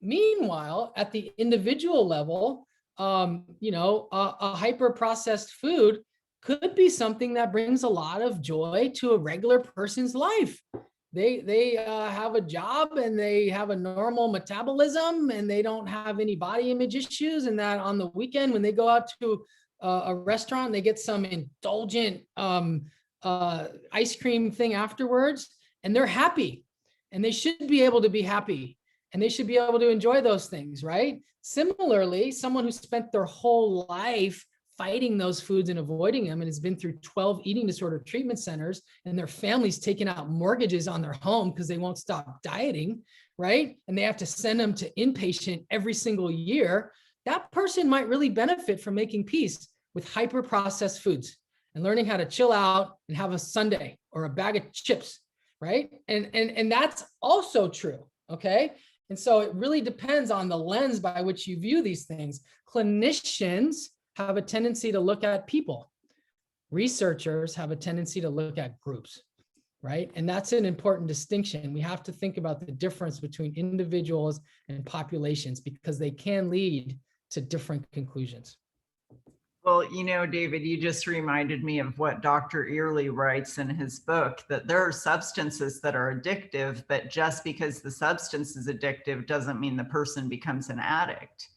Meanwhile, at the individual level, a hyper-processed food could be something that brings a lot of joy to a regular person's life. They have a job and they have a normal metabolism and they don't have any body image issues, and that on the weekend when they go out to a restaurant, they get some indulgent ice cream thing afterwards, and they're happy, and they should be able to be happy, and they should be able to enjoy those things, right? Similarly, someone who spent their whole life fighting those foods and avoiding them and has been through 12 eating disorder treatment centers, and their family's taken out mortgages on their home because they won't stop dieting, right? And they have to send them to inpatient every single year. That person might really benefit from making peace with hyper-processed foods and learning how to chill out and have a sundae or a bag of chips, right? And that's also true, okay? And so it really depends on the lens by which you view these things. Clinicians have a tendency to look at people. Researchers have a tendency to look at groups, right? And that's an important distinction. We have to think about the difference between individuals and populations because they can lead to different conclusions. Well, you know, David, you just reminded me of what Dr. Earley writes in his book, that there are substances that are addictive, but just because the substance is addictive doesn't mean the person becomes an addict.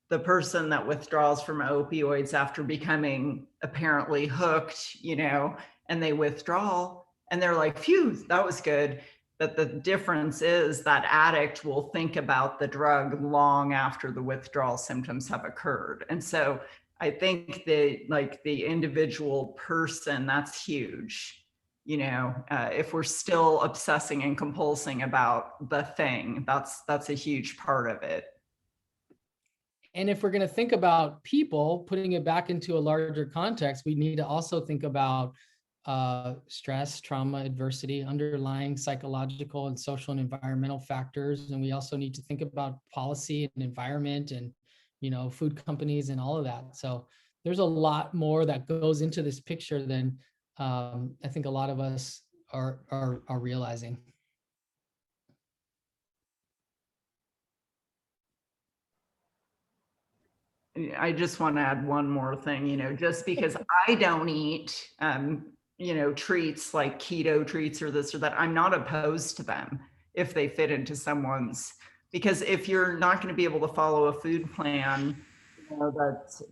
The person that withdraws from opioids after becoming apparently hooked, you know, and they withdraw and they're like, phew, that was good. But the difference is that addict will think about the drug long after the withdrawal symptoms have occurred. And so I think that like the individual person, that's huge. You know, if we're still obsessing and compulsing about the thing, that's a huge part of it. And if we're going to think about people, putting it back into a larger context, we need to also think about stress, trauma, adversity, underlying psychological and social and environmental factors. And we also need to think about policy and environment and, you know, food companies and all of that. So there's a lot more that goes into this picture than I think a lot of us are realizing. I just want to add one more thing, you know, just because I don't eat, you know, treats like keto treats or this or that, I'm not opposed to them if they fit into someone's, because if you're not going to be able to follow a food plan, you know,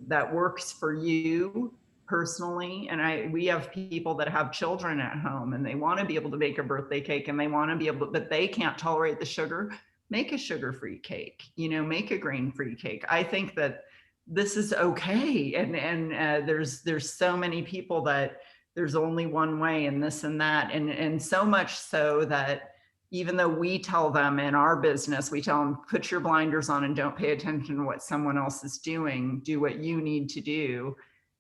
that works for you personally. And we have people that have children at home and they want to be able to make a birthday cake and they want to be able to, but they can't tolerate the sugar. Make a sugar-free cake, you know, make a grain-free cake. I think that this is okay. And there's so many people that there's only one way and this and that. And so much so that even though we tell them in our business, we tell them, put your blinders on and don't pay attention to what someone else is doing, do what you need to do.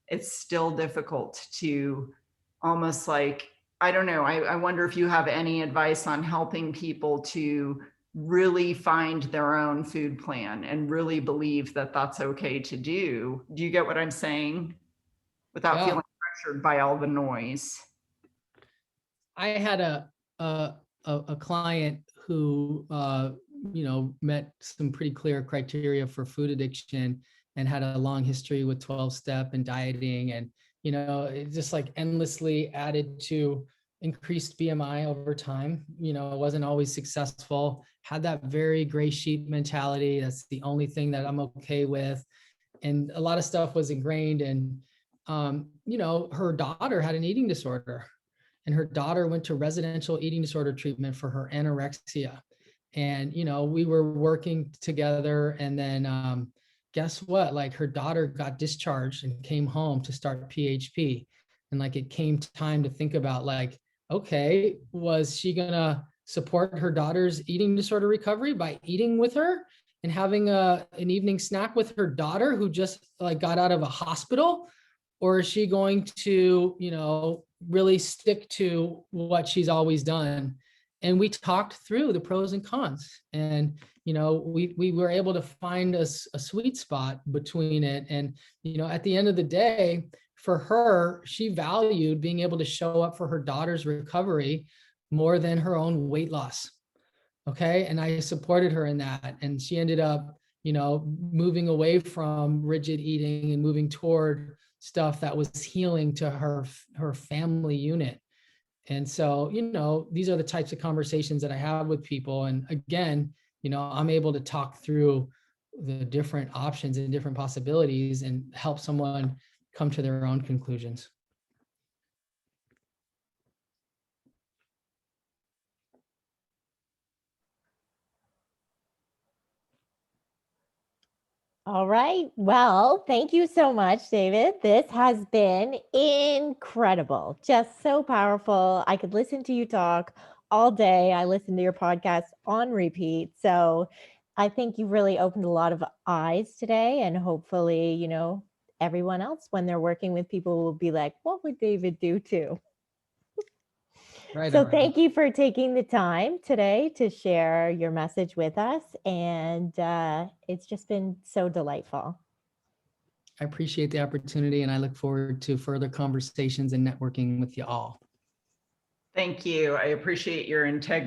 It's still difficult to almost like, I don't know. I wonder if you have any advice on helping people to really find their own food plan and really believe that that's okay to do. Do you get what I'm saying? Without feeling pressured by all the noise. I had a client who you know, met some pretty clear criteria for food addiction and had a long history with 12-step and dieting, and you know, it just like endlessly added to increased BMI over time. You know, it wasn't always successful, had that very gray sheet mentality. That's the only thing that I'm okay with. And a lot of stuff was ingrained. And, you know, her daughter had an eating disorder and her daughter went to residential eating disorder treatment for her anorexia. And, you know, we were working together and then guess what? Like her daughter got discharged and came home to start PHP. And like, it came time to think about like, okay, was she gonna support her daughter's eating disorder recovery by eating with her and having an evening snack with her daughter who just like got out of a hospital? Or is she going to, you know, really stick to what she's always done? And we talked through the pros and cons. And, you know, we were able to find a sweet spot between it. And, you know, at the end of the day, for her, she valued being able to show up for her daughter's recovery more than her own weight loss. Okay. And I supported her in that. And she ended up, you know, moving away from rigid eating and moving toward stuff that was healing to her family unit. And so, you know, these are the types of conversations that I have with people. And again, you know, I'm able to talk through the different options and different possibilities and help someone come to their own conclusions. All right. Well, thank you so much, David. This has been incredible. Just so powerful. I could listen to you talk all day. I listen to your podcast on repeat. So I think you really opened a lot of eyes today, and hopefully, you know, everyone else, when they're working with people, will be like, what would David do too? Right So on. thank you for taking the time today to share your message with us. And it's just been so delightful. I appreciate the opportunity and I look forward to further conversations and networking with you all. Thank you. I appreciate your integrity.